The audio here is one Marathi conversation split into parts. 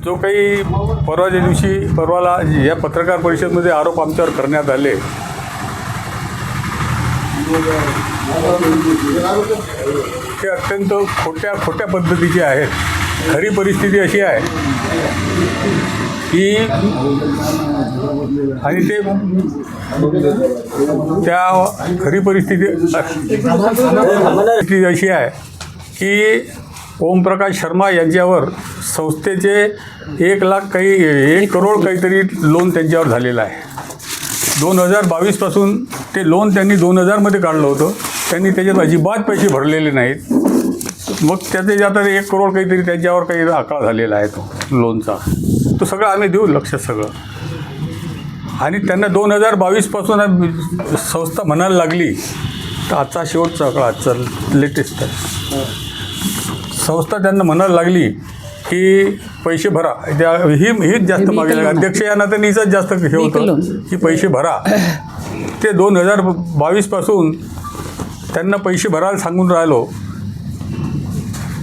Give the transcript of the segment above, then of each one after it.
जो काही परवाच्या दिवशी परवाला या पत्रकार परिषदेमध्ये आरोप आमच्यावर करण्यात आले ते अत्यंत खोट्या पद्धतीचे आहेत. खरी परिस्थिती अशी आहे की आणि ते त्या खरी परिस्थिती अशी आहे की ओमप्रकाश शर्मा यांच्यावर संस्थेचे 1 करोड काहीतरी लोन त्यांच्यावर झालेलं आहे. 2022पासून ते लोन त्यांनी 2000मध्ये काढलं होतं. त्यांनी त्याच्यात अजिबात पैसे भरलेले नाहीत. मग त्याचे आता 1 करोड काहीतरी त्यांच्यावर काही आकडा झालेला आहे तो लोनचा. तो सगळं आम्ही देऊ लक्ष सगळं. आणि त्यांना 2022पासून संस्था म्हणायला लागली तर आजचा शेवटचा आकडा आजचा लेटेस्ट आहे. संस्था त्यांना म्हणायला लागली की पैसे भरा. हीच जास्त मागेल. अध्यक्ष या नात्यानेच जास्त हे होतं की पैसे भरा. ते 2022पासून त्यांना पैसे भरायला सांगून राहिलो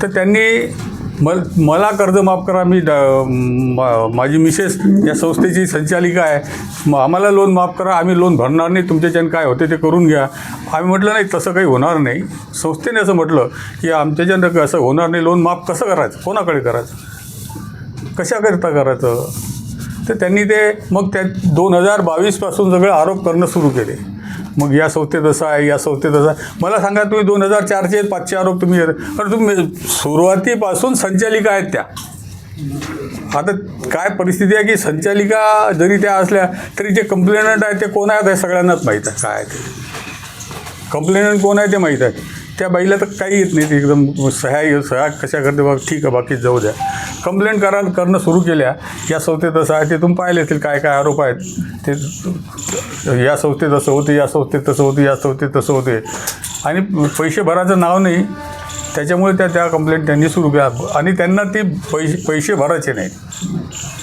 तर त्यांनी मला कर्ज माफ करा. मी माझी मिसेस या संस्थेची संचालिका आहे. आम्हाला लोन माफ करा. आम्ही लोन भरणार नाही. तुमच्याच्यानं काय होते ते करून घ्या. आम्ही म्हटलं नाही तसं काही होणार नाही. संस्थेने असं म्हटलं की आमच्याच्यानं असं होणार नाही. लोन माफ कसं करायचं, कोणाकडे करायचं, कशाकरिता करायचं. तर त्यांनी ते मग त्या 2022पासून सगळे आरोप करणं सुरू केले. मग या संस्थेत असं आहे, या संस्थेत असं आहे. मला सांगा तुम्ही 2004चे 5चे आरोप तुम्ही सुरुवातीपासून संचालिका आहेत त्या. आता काय परिस्थिती आहे की संचालिका जरी त्या असल्या तरी जे कंप्लेनंट आहेत ते कोण आहेत हे सगळ्यांनाच माहीत आहे. काय आहे ते कंप्लेनंट कोण आहे ते माहीत आहे. त्या बाईला तर काही येत नाही. ते एकदम सह्या कशा करते बघ, ठीक आहे बाकी जाऊ द्या. कंप्लेंट करणं सुरू केल्या. या संस्थेत असं आहे ते तुम्ही पाहिले असतील काय काय आरोप आहेत ते. या संस्थेत असं होते, या संस्थेत तसं होते, या संस्थेत तसं होते. आणि पैसे भरायचं नाव नाही. त्याच्यामुळे त्या कंप्लेंट त्यांनी सुरू केल्या. आणि त्यांना ते पैसे भरायचे नाहीत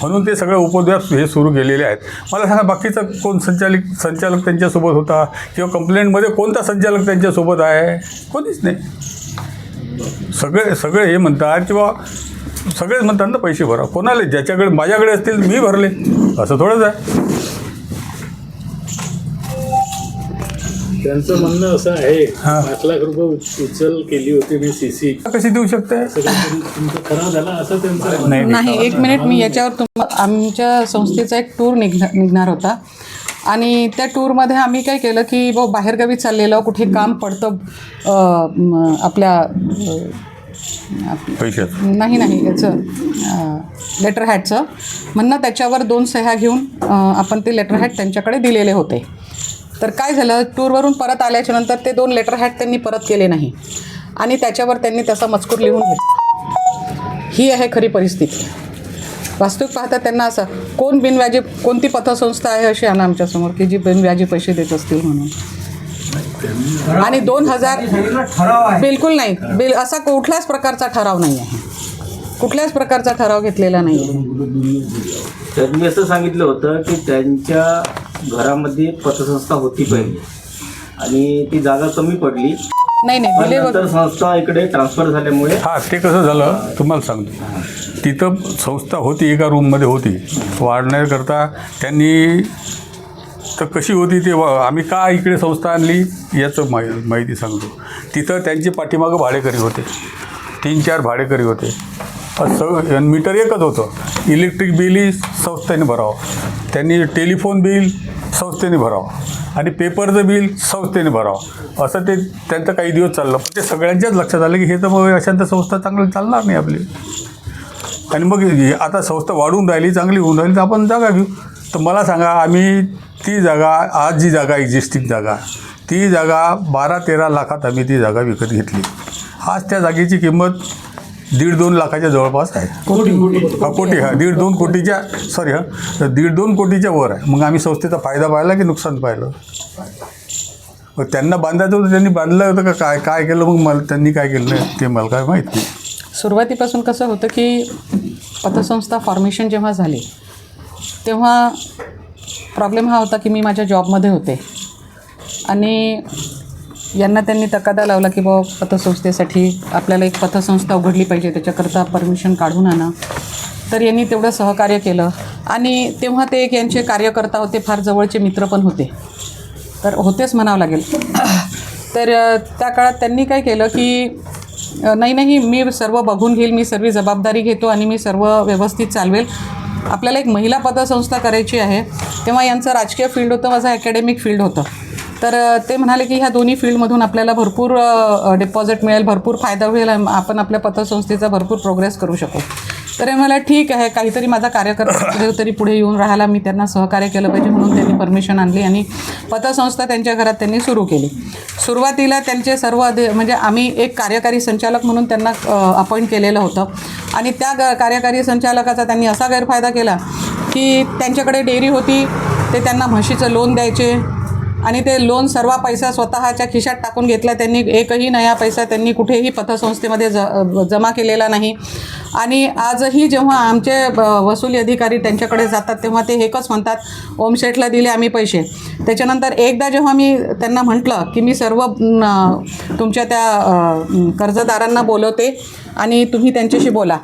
म्हणून ते सगळे उपद्व्याप हे सुरू केलेले आहेत. मला सांगा बाकीचा कोण संचालक त्यांच्यासोबत होता किंवा कंप्लेंटमध्ये कोणता संचालक त्यांच्यासोबत आहे? कोणीच नाही. सगळे हे म्हणतात किंवा सगळेच म्हणतात ना पैसे भरा. कोणाला ज्याच्याकडे माझ्याकडे असतील मी भरले असं थोडंच आहे. त्यांचं म्हणणं असं आहे 5 लाख रुपये उचल केली होती मी सीसी. कशी देऊ शकते? तुमचं खरं झालं असं त्यांचं नाही. 1 मिनिट मी याच्यावर आमच्या संस्थेचा एक टूर निघणार होता आणि त्या टूरमध्ये आम्ही काय केलं की बाहेरगावी चाललेलं कुठे काम पडतं आपल्या पैशाचं नाही याचं लेटर हॅडचं म्हणणं. त्याच्यावर 2 सह्या घेऊन आपण ते लेटर हॅड त्यांच्याकडे दिलेले होते. तर काय झालं टूरवरून परत आल्याच्या नंतर ते 2 लेटर हॅड त्यांनी परत केले नाही आणि त्याच्यावर त्यांनी तसा मजकूर लिहून घेतला. ही आहे खरी परिस्थिती. वास्तविक पाहता त्यांना असं कोणती पतसंस्था आहे अशी आणा आमच्यासमोर की जी बिनव्याजी पैसे देत असतील म्हणून. आणि 2000 बिलकुल नाही. असा कुठल्याच प्रकारचा ठराव नाही आहे. कुठल्याच प्रकारचा ठराव घेतलेला नाही आहे. त्यांनी असं सांगितलं होतं की त्यांच्या घरामध्ये पतसंस्था होती पहिले आणि ती जागा कमी पडली. नाही नंतर संस्था इकडे ट्रान्सफर झाल्यामुळे ते कसं झालं तुम्हाला सांगतो. तिथं संस्था होती, एका रूममध्ये होती. वाढण्याकरता त्यांनी तर कशी होती ते आम्ही का इकडे संस्था आणली याचं माहिती सांगतो. तिथं त्यांचे पाठीमागं भाडेकरी होते. 3-4 भाडेकरी होते. असं मीटर एकच होतं. इलेक्ट्रिक बिलही संस्थेने भरावं. त्यांनी टेलिफोन बिल संस्थेने भरावं आणि पेपरचं बिल संस्थेने भरावं. असं ते त्यांचं काही दिवस चाललं. पण ते सगळ्यांच्याच लक्षात आलं की हे तर मग अशांत संस्था चांगली चालणार नाही आपली. आणि मग आता संस्था वाढून राहिली, चांगली होऊन राहिली तर आपण जागा घेऊ. तर मला सांगा आम्ही ती जागा आज जी जागा एक्झिस्टिंग जागा ती जागा 12-13 लाखात आम्ही ती जागा विकत घेतली. आज त्या जागेची किंमत 1.5-2 लाखाच्या जवळपास आहे. कोटी 1.5-2 कोटीच्या 1.5-2 कोटीच्या वर आहे. मग आम्ही संस्थेचा फायदा पाहिला की नुकसान पाहिलं? मग त्यांना बांधायचं होतं, त्यांनी बांधलं होतं का काय केलं? मग त्यांनी काय केलं ते मला काय माहीत नाही. सुरुवातीपासून कसं होतं की पतसंस्था फॉर्मेशन जेव्हा झाली तेव्हा प्रॉब्लेम हा होता की मी माझ्या जॉबमध्ये होते आणि यांना त्यांनी तकादा लावला की पतसंस्थेसाठी आपल्याला एक पतसंस्था उघडली पाहिजे, त्याच्याकरता परमिशन काढून आणा. तर यांनी तेवढं सहकार्य केलं. आणि तेव्हा ते एक यांचे कार्यकर्ता होते, फार जवळचे मित्र पण होते, तर होतेच म्हणावं लागेल. तर त्या काळात त्यांनी काय केलं की नाही मी सर्व बघून घेईल, मी सर्व जबाबदारी घेतो आणि मी सर्व व्यवस्थित चालवेल. आपल्याला एक महिला पतसंस्था करायची आहे. तेव्हा यांचं राजकीय फील्ड होतं, माझं अकॅडमिक फील्ड होतं. तर ते म्हणाले की ह्या दोन्ही फील्डमधून आपल्याला भरपूर डिपॉझिट मिळेल, भरपूर फायदा होईल, आपण आपल्या पतसंस्थेचा भरपूर प्रोग्रेस करू शकू. तर मला ठीक आहे, काहीतरी माझा कार्यकर्ता तरी पुढे येऊन राहिला, मी त्यांना सहकार्य केलं पाहिजे म्हणून त्यांनी परमिशन आणली आणि पतसंस्था त्यांच्या घरात त्यांनी सुरू केली. सुरुवातीला त्यांचे सर्व म्हणजे आम्ही एक कार्यकारी संचालक म्हणून त्यांना अपॉइंट केलेलं होतं. आणि त्या कार्यकारी संचालकाचा त्यांनी असा गैरफायदा केला की त्यांच्याकडे डेअरी होती, ते त्यांना म्हशीचं लोन द्यायचे आणि ते लोन सर्व पैसा स्वतःच्या खिशात टाकून घेतला त्यांनी. एकही नया पैसा त्यांनी कुठेही पतसंस्थेमध्ये जमा केलेला नाही. आणि आजही जेव्हा आमचे वसुली अधिकारी त्यांच्याकडे जातात तेव्हा ते एकच म्हणतात, ओमशेठला दिले आम्ही पैसे. त्याच्यानंतर एकदा जेव्हा मी त्यांना म्हटलं की मी सर्व तुमच्या त्या कर्जदारांना बोलवते आणि तुम्ही त्यांच्याशी बोला,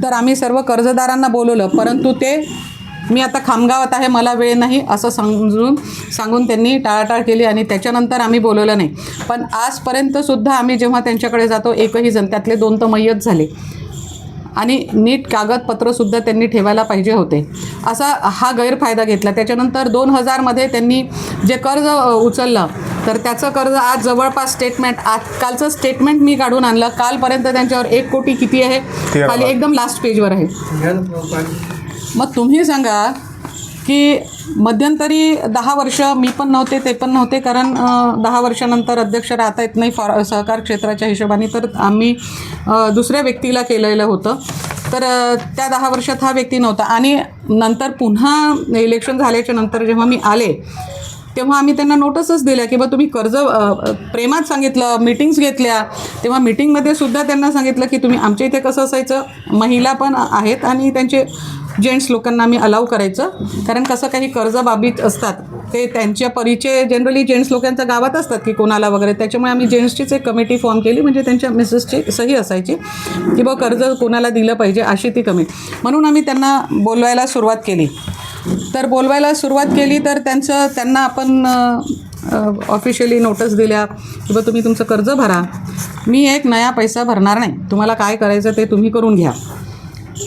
तर आम्ही सर्व कर्जदारांना बोलवलं, परंतु ते मी आता खामगावात आहे, मला वेळ नाही असं सांगून त्यांनी टाळाटाळ केली आणि त्याच्यानंतर आम्ही बोलवलं नाही. पण आजपर्यंतसुद्धा आम्ही जेव्हा त्यांच्याकडे जातो एकही जण, त्यातले 2 तर मय्यत झाले, आणि नीट कागदपत्रंसुद्धा त्यांनी ठेवायला पाहिजे होते, असा हा गैरफायदा घेतला. त्याच्यानंतर 2000मध्ये त्यांनी जे कर्ज उचललं तर त्याचं कर्ज आज जवळपास स्टेटमेंट, आजकालचं स्टेटमेंट मी काढून आणलं, कालपर्यंत त्यांच्यावर 1 कोटी किती आहे खाली एकदम लास्ट पेजवर आहे. मग तुम्ही सांगा की मध्यंतरी 10 वर्ष मी पण नव्हते, ते पण नव्हते, कारण 10 वर्षानंतर अध्यक्ष राहता येत नाही सहकार क्षेत्राच्या हिशोबाने, तर आम्ही दुसऱ्या व्यक्तीला केलेलं होतं. तर त्या 10 वर्षात हा व्यक्ती नव्हता. आणि नंतर पुन्हा इलेक्शन झाल्याच्या नंतर जेव्हा मी आले तेव्हा आम्ही त्यांना नोटीसच दिल्या की बा तुम्ही कर्ज प्रेमात सांगितलं, मीटिंग्स घेतल्या. तेव्हा मीटिंगमध्ये सुद्धा त्यांना सांगितलं की तुम्ही आमच्या इथे कसं असायचं, महिला पण आहेत आणि त्यांचे जेंट्स लोकांना आम्ही अलाव करायचं, कारण कसं काही कर्ज बाबीत असतात ते त्यांच्या परिचय जनरली जेंट्स लोकांच्या गावात असतात की कोणाला वगैरे, त्याच्यामुळे आम्ही जेंट्सचीच एक कमिटी फॉर्म केली, म्हणजे त्यांच्या मिसेसची सही असायची की बा कर्ज कोणाला दिलं पाहिजे अशी ती कमिटी. म्हणून आम्ही त्यांना बोलवायला सुरुवात केली. तर त्यांना आपण ऑफिशियली नोटीस दिल्या की बा तुम्ही तुमचं कर्ज भरा, मी एक नया पैसा भरणार नाही, तुम्हाला काय करायचं ते तुम्ही करून घ्या.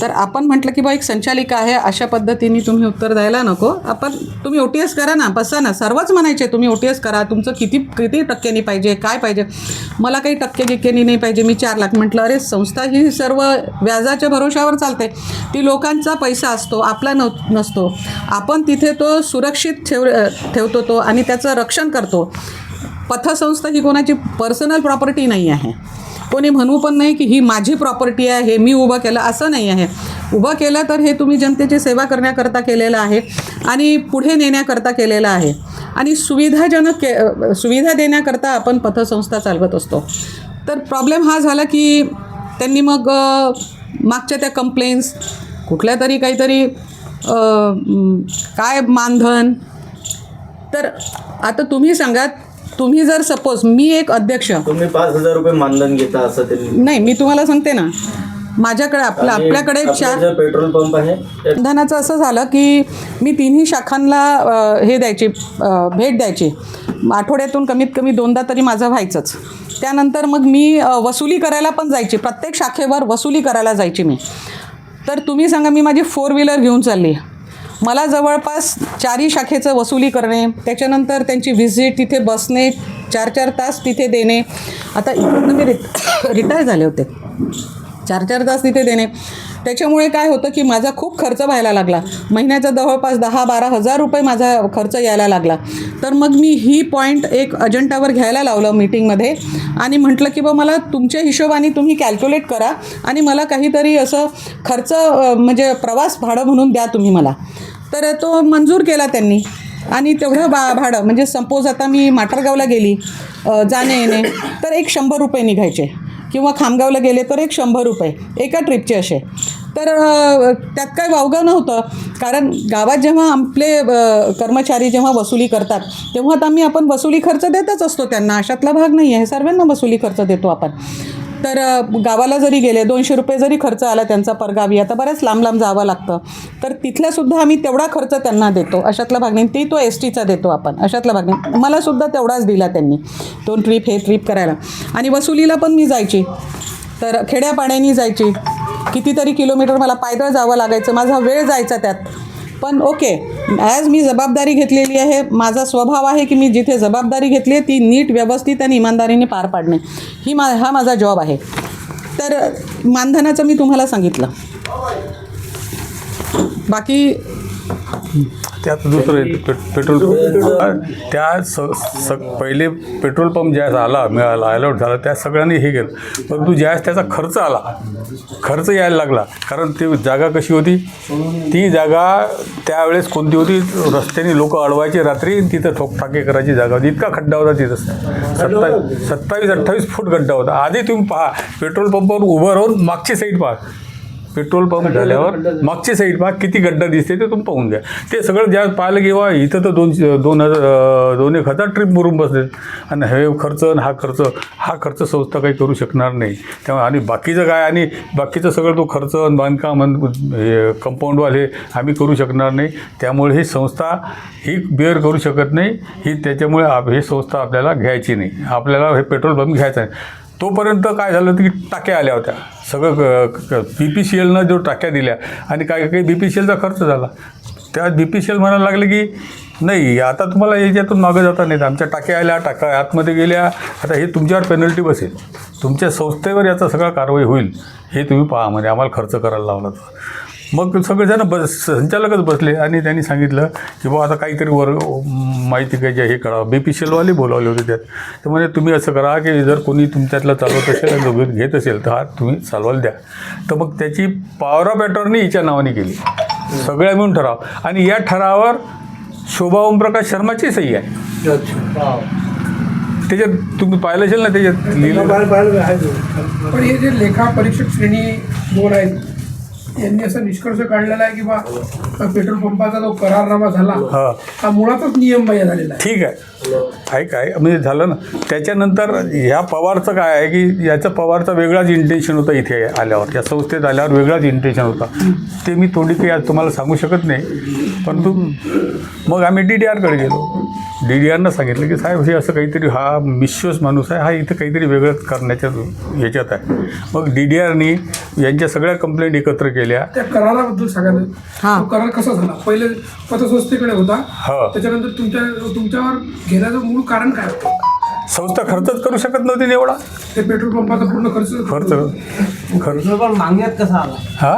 तर आपण म्हटलं की बा एक संचालिका आहे, अशा पद्धतीने तुम्ही उत्तर द्यायला नको, तुम्ही OTS करा ना, बसा ना. सर्वच म्हणायचे तुम्ही OTS करा, तुमचं किती टक्क्यांनी पाहिजे, काय पाहिजे. मला काही टक्क्यांनी नाही पाहिजे, मी 4 लाख. म्हटलं अरे संस्था ही सर्व व्याजाच्या भरोशावर चालते, ती लोकांचा पैसा असतो, आपला नसतो. आपण तिथे तो सुरक्षित ठेवतो तो आणि त्याचं रक्षण करतो. पतसंस्था ही कोणाची पर्सनल प्रॉपर्टी नाही आहे, कोणी म्हणू पण नाही की ही माझी प्रॉपर्टी आहे, हे मी उभं केलं, असं नाही आहे. उभं केलं तर हे तुम्ही जनतेची सेवा करण्याकरता केलेलं आहे आणि पुढे नेण्याकरता केलेलं आहे आणि सुविधा देण्याकरता आपण पतसंस्था चालवत असतो. तर प्रॉब्लेम हा झाला की त्यांनी मग मागच्या त्या कंप्लेंट्स कुठल्या तरी काहीतरी काय मानधन, तर आता तुम्ही सांगा, तुम्ही जर सपोज मी एक अध्यक्ष, तुम्ही 5,000 रुपये मानधन घेता असं तरी नाही. मी तुम्हाला सांगते ना, माझ्याकडे आपल्याकडे 4 पेट्रोल पंप आहे. धनाचं असं झालं की मी 3ही शाखांना भेट द्यायची, आठवड्यातून कमीत कमी 2दा तरी माझं व्हायचंच. त्यानंतर मग मी वसुली करायला पण जायची, प्रत्येक शाखेवर वसुली करायला जायची मी. तर तुम्ही सांगा, मी माझी 4 व्हीलर घेऊन चालली, मला जवळपास 4ही शाखेचं वसुली करणे, त्याच्यानंतर त्यांची व्हिजिट, तिथे बसणे, 4-4 तास तिथे देणे. आता इकडनं मी रिटायर झाले होते, 4-4 तास तिथे देणे. त्याच्यामुळे काय होतं की माझा खूप खर्च व्हायला लागला, महिन्याचा जवळपास 10-12 हजार रुपये माझा खर्च यायला लागला. तर मग मी ही पॉईंट एक अजेंडावर घ्यायला लावलं मीटिंगमध्ये आणि म्हटलं की बा मला तुमच्या हिशोबाने तुम्ही कॅल्क्युलेट करा आणि मला काहीतरी असं खर्च म्हणजे प्रवास भाडं म्हणून द्या तुम्ही मला. तर तो मंजूर केला त्यांनी आणि तेवढं भाडं म्हणजे सपोज आता मी माटरगावला गेली जाणे येणे तर एक 100 रुपये निघायचे, किंवा खामगावला गेले तर एक 100 रुपये एका ट्रिपचे असे. तर त्यात काय वावगं नव्हतं, कारण गावात जेव्हा आपले कर्मचारी जेव्हा वसुली करतात तेव्हा तर आपण वसुली खर्च देतच असतो त्यांना, अशातला भाग नाही आहे, सर्वांना वसुली खर्च देतो आपण. तर गावाला जरी गेले 200 रुपये जरी खर्च आला त्यांचा परगावी, आता बऱ्याच लांब लांब जावं लागतं, तर तिथल्यासुद्धा आम्ही तेवढा खर्च त्यांना देतो अशातला भागने. ती तो एस टीचा देतो आपण अशातला भागने. मलासुद्धा तेवढाच दिला त्यांनी 2 ट्रिप हे ट्रिप करायला. आणि वसुलीला पण मी जायची, तर खेड्यापाड्यानी जायची, कितीतरी किलोमीटर मला पायदळ जावं लागायचं, माझा वेळ जायचा त्यात. पण ओके, ॲज मी जबाबदारी घेतलेली आहे, माझा स्वभाव आहे की मी जिथे जबाबदारी घेतली आहे ती नीट व्यवस्थित आणि इमानदारीने पार पाडणे हा माझा जॉब आहे. तर मानधनाचं मी तुम्हाला सांगितलं. बाकी त्यात दुसरं पेट्रोल त्या पहिले पेट्रोल पंप ज्यावेळेस मिळाला अलॉट झाला त्या सगळ्यांनी हे केलं, परंतु ज्यावेळेस त्याचा खर्च यायला लागला, कारण ती जागा कशी होती, ती जागा त्यावेळेस कोणती होती, रस्त्याने लोक अडवायचे रात्री, तिथं ठोकठाके करायची जागा होती. इतका खड्डा होता तिथं, 27-28 फूट खड्डा होता. आधी तुम्ही पहा, पेट्रोल पंपावर उभं राहून मागची साईड पहा, पेट्रोल पंप झाल्यावर मागची साईड पहा किती गड्डा दिसते ते तुम्ही पाहून घ्या. ते सगळं ज्या पाहिलं किंवा इथं तर 2,000 ट्रिप भरून बसले, आणि हे खर्च हा खर्च संस्था काही करू शकणार नाही. त्यामुळे आणि बाकीचं काय, आणि बाकीचं सगळं तो खर्च बांधकाम कंपाऊंडवाले आम्ही करू शकणार नाही. त्यामुळे ही संस्था ही बेअर करू शकत नाही. त्याच्यामुळे ही संस्था आपल्याला घ्यायची नाही, आपल्याला हे पेट्रोल पंप घ्यायचा आहे. तोपर्यंत काय झालं होतं की टाक्या आल्या होत्या, सगळं BPCLनं जो टाक्या दिल्या, आणि काही BPCLचा खर्च झाला. त्या BPCL म्हणायला लागले की नाही, आता तुम्हाला याच्यातून मागं जाता नाहीत, आमच्या टाक्या आल्या, टाक्या आतमध्ये गेल्या, आता हे तुमच्यावर पेनल्टी बसेल, तुमच्या संस्थेवर याचा सगळा कारवाई होईल, हे तुम्ही पहा, म्हणजे आम्हाला खर्च करायला लावला. मग सगळेजण संचालकच बसले, आणि त्यांनी सांगितलं की बाबा आता काहीतरी माहिती काय हे करा. BPCLवाले बोलावले होते त्यात. तर म्हणजे तुम्ही असं करा की जर कोणी तुमच्यातलं चालवत असेल आणि जो घेत असेल तर हा तुम्ही चालवायला द्या. तर मग त्याची पॉवर ऑफ अटॉर्नी हिच्या नावाने केली, सगळ्या मिळून ठराव, आणि या ठरावावर शोभा ओमप्रकाश शर्माची सही आहे. त्याच्यात तुम्ही पाहिलं असेल ना, त्याच्यात लिहिलं. पण हे जे लेखा परीक्षक श्रेणी 2 आहेत, यांनी असा निष्कर्ष काढलेला आहे की बा पेट्रोल पंपाचा जो करारनामा झाला हा मुळातच नियमबाह्य झालेला आहे. ठीक आहे, काय म्हणजे झालं ना. त्याच्यानंतर ह्या पवारचं काय आहे की याचं पवारचा वेगळाच इंटेन्शन होता, इथे आल्यावर या संस्थेत आल्यावर वेगळाच इंटेन्शन होता. ते मी तोंडी काही आज तुम्हाला सांगू शकत नाही. परंतु मग आम्ही DDRकडे गेलो. DDRनं सांगितलं की साहेब हे असं काहीतरी, हा मिशोस माणूस आहे, हा इथं काहीतरी वेगळंच करण्याच्या ह्याच्यात आहे. मग DDRनी यांच्या सगळ्या कंप्लेंट एकत्र केल्या. त्या कराराबद्दल सांगायला, तो करार कसा झाला? पहिले पतसंस्थेकडे होता, त्याच्यानंतर तुमच्यावर घेण्याचं मूळ कारण काय होतं? संस्था खर्चच करू शकत नव्हती एवढा. ते पेट्रोल पंपाचा पूर्ण खर्च मागण्यात कसा आला? हा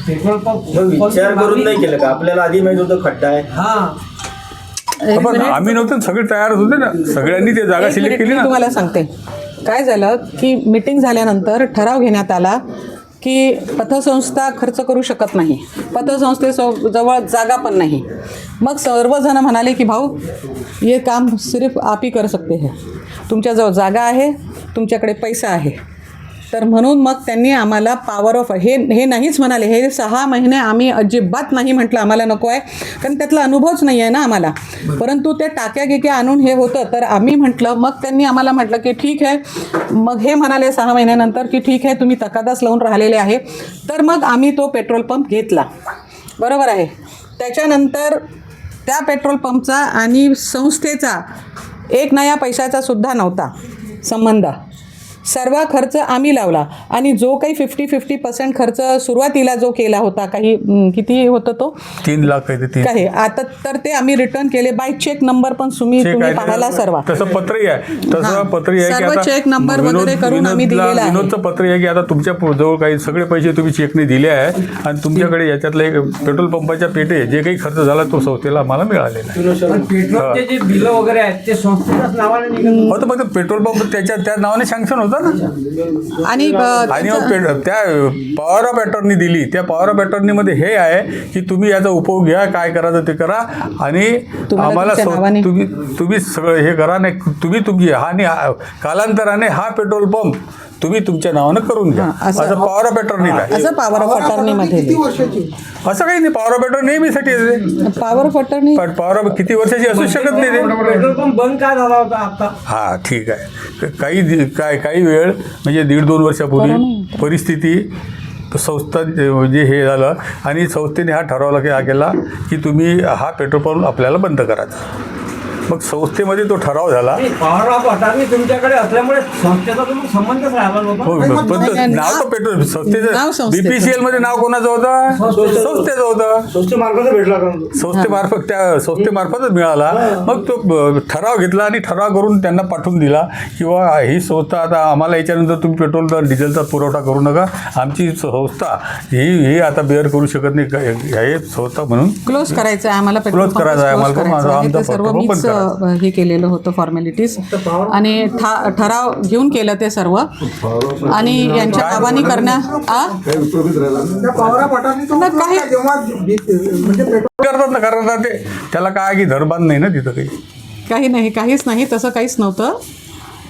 पेट्रोल पंप विचार करून नाही केलं का? आपल्याला आधी माहित होतं खड्डा आहे. पण आम्ही नव्हतं, सगळे तयारच होते ना, सगळ्यांनी ते जागा सिलेक्ट केली ना. तुम्हाला सांगते काय झालं की मीटिंग झाल्यानंतर ठराव घेण्यात आला की पतसंस्था खर्च करू शकत नाही, पतसंस्थेजवळ जागा पण नाही. मग सर्वजण म्हणाले की भाऊ ये काम सिर्फ आप ही कर सकते हैं, तुमच्याजवळ जागा आहे, तुमच्याकडे पैसा आहे. तर म्हणून मग त्यांनी आम्हाला पॉवर ऑफ हे नाहीच म्हणाले. हे 6 महिने आम्ही अजिबात नाही म्हटलं, आम्हाला नको आहे, कारण त्यातला अनुभवच नाही आहे ना आम्हाला. परंतु ते टाक्या आणून हे होतं, तर आम्ही म्हटलं, मग त्यांनी आम्हाला म्हटलं की ठीक आहे. मग हे म्हणाले 6 महिन्यानंतर की ठीक आहे, तुम्ही तकादास लावून राहिलेले आहे. तर मग आम्ही तो पेट्रोल पंप घेतला, बरोबर आहे. त्याच्यानंतर त्या पेट्रोल पंपचा आणि संस्थेचा 1 नया पैशाचा सुद्धा नव्हता संबंध. सर्व खर्च आम्ही लावला, आणि जो काही 50% खर्च सुरुवातीला जो केला होता, काही किती होतं तो 3 लाख काही, आता तर ते आम्ही रिटर्न केले बाय चेक नंबर. पण तुम्ही पाहिला सर्व तसं पत्रही आहे, तसं पत्रही आहे की सर्व चेक नंबर वगैरे करून आम्ही दिलेला आहे. विनोदचं पत्र आहे की आता तुमच्या जवळ काही सगळे पैसे तुम्ही चेकने दिले आहे, आणि तुमच्याकडे याच्यातलं एक पेट्रोल पंपाच्या पेटे जे काही खर्च झाला तो संस्थेला आम्हाला मिळालेला आहे. पेट्रोलचे जे बिलं वगैरे आहेत ते संस्थेच्याच नावाने निघाले होतं, मग पेट्रोल पंप त्या नावाने सँक्शन होता ना. आणि त्या पॉवर ऑफ अटॉर्नी दिली. त्या पॉवर ऑफ अटॉर्नीमध्ये हे आहे की तुम्ही याचा उपयोग घ्या, काय करायचं ते करा, आणि आम्हाला तुम्ही सगळं हे करा. नाही तुम्ही तुमची कालांतराने हा पेट्रोल पंप तुम्ही तुमच्या नावानं करून घ्या. हां, असं- असं पॉवर ऑफ अटर्नी काय असं पॉवर ऑफ अटर्नीमध्ये किती वर्षाची असं काही नाही. पॉवर ऑफ अटर्नी नेहमीसाठी येते. पॉवर ऑफ अटर्नी पण पॉवर ऑफ किती वर्षाची असू शकत नाही ते. पेट्रोल पंप बंद का झाला होता आता? हा ठीक आहे. काही वेळ म्हणजे 1.5-2 वर्षापूर्वी परिस्थिती संस्था म्हणजे हे झालं आणि संस्थेने हा ठरवला केला की तुम्ही हा पेट्रोल पंप आपल्याला बंद करायचा. मग संस्थेमध्ये तो ठराव झाला. पॉवर ऑफ अटर्नी तुमच्याकडे असल्यामुळे संस्थेचा तुम्ही संबंधच राहिला हो, नव्हता. पण नाही, नाव तर पेट्रोल नाव संस्थेचं संस्थेचं. BPCL मध्ये नाव कोणाचं होतं? संस्थेचं होतं. संस्थेमार्फत भेटला का? संस्थेमार्फत त्या संस्थेमार्फतच मिळाला. मग तो ठराव घेतला आणि ठराव करून त्यांना पाठवून दिला किंवा ही संस्था आता आम्हाला याच्यानंतर तुम्ही पेट्रोल डिझेलचा पुरवठा करू नका. आमची संस्था ही आता बेअर करू शकत नाही. हे संस्था म्हणून क्लोज करायचं आहे आम्हाला पेट्रोल Close पंप करायचं आहे close आम्हाला. करायचं आहे. आमचा ते सर्व पेट्रोल पंप मीच बंद हे केलेलं होतं फॉर्मॅलिटीज आणि ठराव घेऊन केलं ते सर्व आणि यांच्या नावाने करण्या त्या पॉवर ऑफ अटर्नीचा नाही, काही- जेव्हा म्हणजे पेट्रोल करतात ना करतात ते. त्याला काय की धरबांध नाही ना तिथं काही. काहीच नाही तसं काहीच नव्हतं.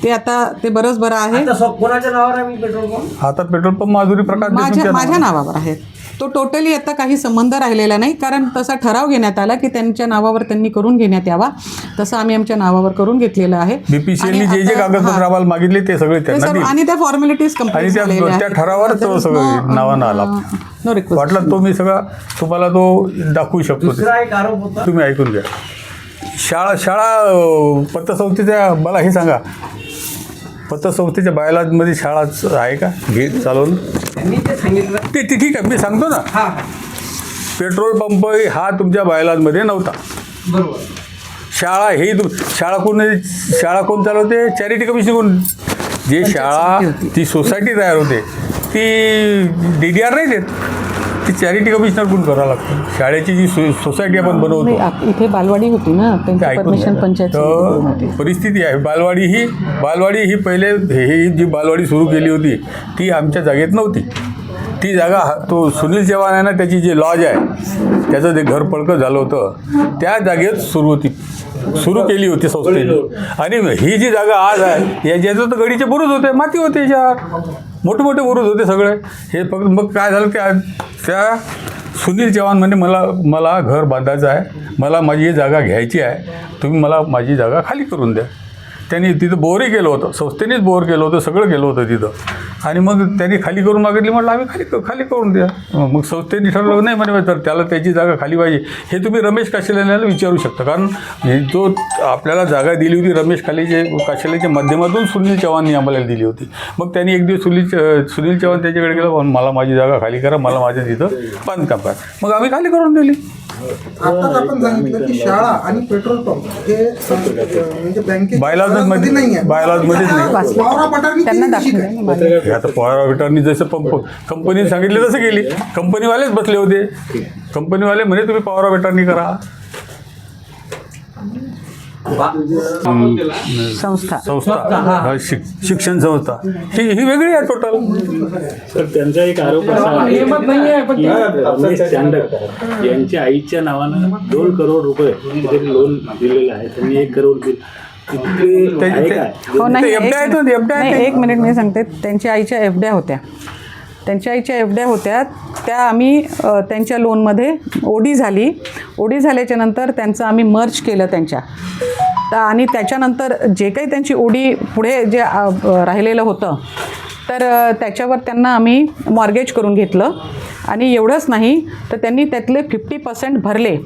ते आता ते बरंच बरं आहे. आता कोणाच्या नावावर आहे पेट्रोल पंप? आता पेट्रोल पंप माधुरी प्रकाश देशमुखच्या माझ्या नावावर. नावावर आहे. तो टोटली आता काही संबंध राहिलेला नाही कारण तसा ठराव घेण्यात आला की त्यांच्या नावावर त्यांनी करून घेण्यात यावा. तसं आम्ही आमच्या नावावर करून घेतलेलं आहे. BPCLनी आणि जे आता- कागदपत्र हां. आम्हाला मागितले ते सगळे ते त्यांना सर्व दिले. आणि त्या फॉर्मॅलिटीज आणि कम्प्लीट त्या ठरावावर तो सगळं नावानं आला. No request. वाटलं तो मी सगळा तुम्हाला तो दाखवू शकतो. दुसरा एक आरोप होता. तुम्ही ऐकून घ्या. शाळा पतसंस्थेच्या मला हे सांगा, पतसंस्थेच्या बायलाजमध्ये शाळा आहे का घे चालवून? त्यांनी ते सांगितलं. ते ठीक आहे मी सांगतो ना. हा पेट्रोल पंप हा तुमच्या बायलाजमध्ये नव्हता. बरोबर. शाळा कोण चालवते? चॅरिटी कमिशन कोण? जे शाळा ती सोसायटी तयार होते ती DDR नाही देत. ती चॅरिटी कमिशनर कोण करावं लागतं. शाळेची जी सोसायटी आपण बनवतो नाही, इथे बालवाडी होती ना ते त्यांची ऐकून परमिशन घ्या. पंचायत तर परिस्थिती आहे. बालवाडी ही पहिले ही जी बालवाडी सुरू केली होती ती आमच्या जागेत नव्हती. ती जागा तो सुनील चव्हाण आहे ना त्याची जी लॉज आहे त्याचं जे घर पडकं झालं होतं त्या जागेत सुरू केली होती संस्थेने. आणि ही जी जागा आज आहे याच्यात तर गडीचे बुरुज होते, माती होते, याच्यावर मोठे मोठे बुरुज होते सगळे. हे फक्त मग काय झालं त्या सुनील चव्हाण म्हणजे मला घर बांधायचं आहे, मला माझी जागा घ्यायची आहे, तुम्ही मला माझी जागा खाली करून द्या. त्यांनी तिथं बोरही केलं होतं, संस्थेनेच बोर केलं होतं, सगळं केलं होतं तिथं. आणि मग त्यांनी खाली करून मागितली. म्हटलं आम्ही खाली करून द्या. मग संस्थेने ठरवलं नाही म्हणे तर त्याला त्याची जागा खाली पाहिजे. हे तुम्ही रमेश काशेल्याला विचारू शकता. कारण जो आपल्याला जागा दिली होती रमेश काशेल्याच्या माध्यमातून सुनील चव्हाणनी आम्हाला दिली होती. मग त्यांनी एक दिवस सुनील चव्हाण त्याच्याकडे गेला, मला माझी जागा खाली करा, मला माझ्या तिथं बांधकाम करा. मग आम्ही खाली करून दिली. आताच आपण सांगितलं की शाळा आणि पेट्रोल पंप हे म्हणजे बँकेत बायलॉजमध्ये नाही आहे. बायलॉजमध्येच नाही. पॉवर ऑफ अटर्नी त्यांना किती दिवशी दाखवलं काय? ना हे आता पॉवर ऑफ अटर्नी जसं कंपनीने सांगितलं तसं केली. कंपनीवालेच बसले होते. कंपनीवाले म्हणे तुम्ही पॉवर ऑफ अटर्नी करा. संस्था शिक्षण संस्था ही वेगळी आहे टोटल. तर त्यांचा एक आरोप असा आहे की रमेश चांडक यांच्या आईच्या नावानं 2 करोड रुपये काहीतरी लोन दिलेलं आहे. त्यांनी 1 करोड दिलं. तिथे आहे काय? हो नाही, ते FDI आहेत ना, ते FDI आहेत नाही, ते. एक मिनिट मी सांगते. त्यांच्या आईच्या एफड्या होत्या त्या आम्ही त्यांच्या लोनमध्ये ओडी झाल्याच्या नंतर त्यांचं आम्ही मर्ज केलं त्यांच्या आणि त्याच्यानंतर जे काही त्यांची ओडी पुढे जे राहिलेलं होतं तर त्याच्यावर त्यांना आम्ही मॉर्गेज करून घेतलं. आणि एवढंच नाही तर त्यांनी त्यातले 50% भरले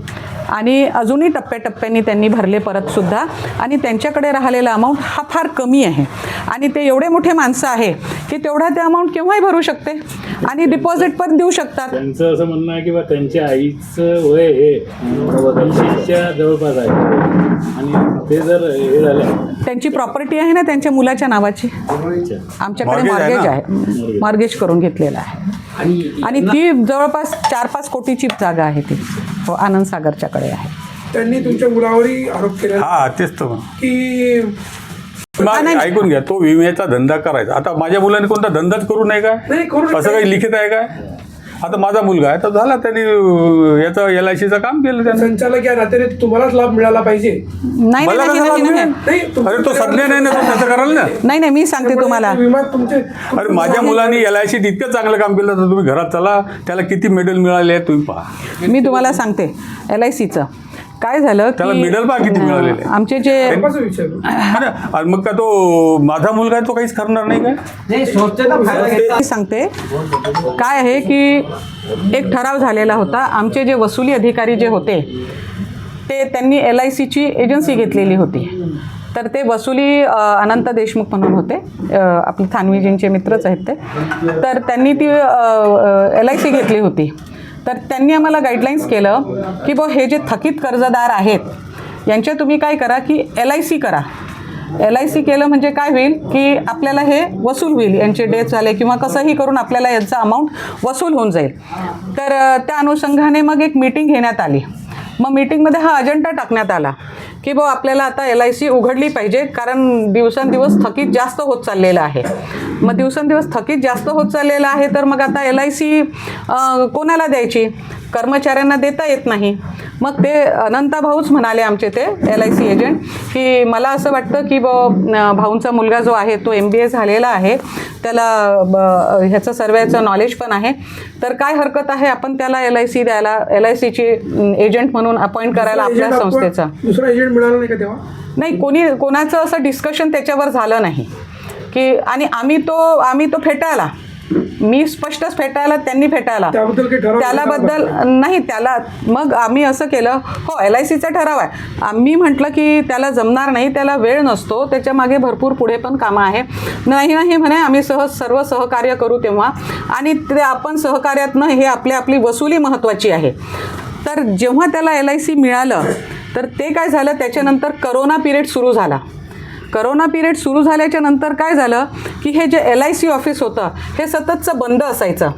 आणि अजूनही टप्प्याटप्प्याने त्यांनी भरले परतसुद्धा. आणि त्यांच्याकडे राहिलेला अमाऊंट हा फार कमी आहे आणि ते एवढे मोठे माणसं आहे की तेवढा ते अमाऊंट केव्हाही भरू शकते आणि डिपॉझिट पण देऊ शकतात. त्यांचं असं म्हणणं आहे की बा त्यांच्या आईचं वय हे 80च्या जवळपास आहे आणि ते जर हे झालं त्यांची प्रॉपर्टी आहे ना त्यांच्या मुलाच्या नावाची, आमच्याकडे Mortgage आहे मॉर्गेज ना? आहे, मॉर्गेज करून घेतलेलं आहे. आणि ती जवळपास 4-5 कोटीची जागा आहे ती. हो, आनंद सागरच्याकडे आहे. त्यांनी तुमच्या मुलावरही आरोप केला हा तेच तर. की मग ऐकून घ्या, तो विम्याचा धंदा करायचा. आता माझ्या मुलाने कोणता धंदाच करू नये नाही, करू काय? असं काही लिखित आहे काय? आता माझा मुलगा आहे तर झाला त्यांनी याचं LICचं काम केलं त्यानं. संचालक या नात्याने तुम्हालाच लाभ मिळाला पाहिजे. नाही मला नाही, कसा नाही, लाभ नाही, मिळेल? नाही. अरे तो सज्ञ नाही ना, तो त्याचं कराल ना. नाही नाही, मी सांगते तुम्हाला. विमा तुमचे अरे माझ्या मुलांनी LICत इतकं चांगलं काम केलं तर तुम्ही घरात चला, त्याला किती मेडल मिळाले आहेत तुम्ही पहा. मी तुम्हाला सांगते LICचं काय झालं त्याला medal पहा किती मिळालेलं आहे. आमचे जे कसं विचारू? आणि मग का तो माझा मुलगा आहे तो काहीच करणार नाही काय. नाही स्वच्छता फायदा घेतला. मी सांगते काय आहे की एक ठराव झालेला होता. आमचे जे वसुली अधिकारी जे होते ते त्यांनी LICची एजन्सी घेतलेली होती. तर ते वसुली अनंत देशमुख म्हणून होते, आपले थानवीजींचे मित्रच आहेत ते. तर त्यांनी ती LIC घेतली होती. तर त्यांनी आम्हाला गाईडलाईन्स केलं की हे जे थकीत कर्जदार आहेत यांच्या तुम्ही काय करा की LIC करा. LIC केलं म्हणजे काय होईल की आपल्याला हे वसूल होईल, यांचे डेथ झाले किंवा कसंही करून आपल्याला यांचा अमाऊंट वसूल होऊन जाईल. तर त्या अनुषंगाने मग एक मीटिंग घेण्यात आली. मग मीटिंगमध्ये हा अजेंडा टाकण्यात आला की आपल्याला आता LIC उघडली पाहिजे, कारण दिवसेंदिवस थकीत जास्त होत चाललेलं आहे. मग दिवसेंदिवस थकीत जास्त होत चाललेलं आहे तर मग आता LIC कोणाला द्यायची, कर्मचाऱ्यांना देता येत नाही. मग ते अनंता भाऊच म्हणाले आमचे ते LIC एजंट की मला असं वाटतं की भाऊंचा मुलगा जो आहे तो MBA झालेला आहे, त्याला ह्याचं सर्वेचं नॉलेज पण आहे, तर काय हरकत आहे आपण त्याला LIC द्यायला, LICची एजंट म्हणून अपॉइंट करायला आपल्या संस्थेचा. दुसरा एजंट मिळाला नाही का तेव्हा? नाही, कोणाचं असं डिस्कशन त्याच्यावर झालं नाही की. आणि आम्ही तो फेटाळला, मी स्पष्टच फेटाळला, त्यांनी फेटाळला. त्याबद्दल काही ठराव त्यालाबद्दल नाही, त्याला मग आम्ही असं केलं, हो LICचा ठराव आहे. आम्ही म्हटलं की त्याला जमणार नाही, त्याला वेळ नसतो, त्याच्या मागे भरपूर पुढे पण कामं आहे. नाही म्हणे आम्ही सर्व सहकार्य करू तेव्हा, आणि ते आपण सहकार्यातनं हे आपली वसुली महत्त्वाची आहे. तर जेव्हा त्याला LIC मिळालं तर ते काय झालं, त्याच्यानंतर करोना पिरियड सुरू झाला. करोना पिरियड सुरू झाल्याच्या नंतर काय झालं की हे जे LIC ऑफिस होतं हे सततचं बंद असायचं.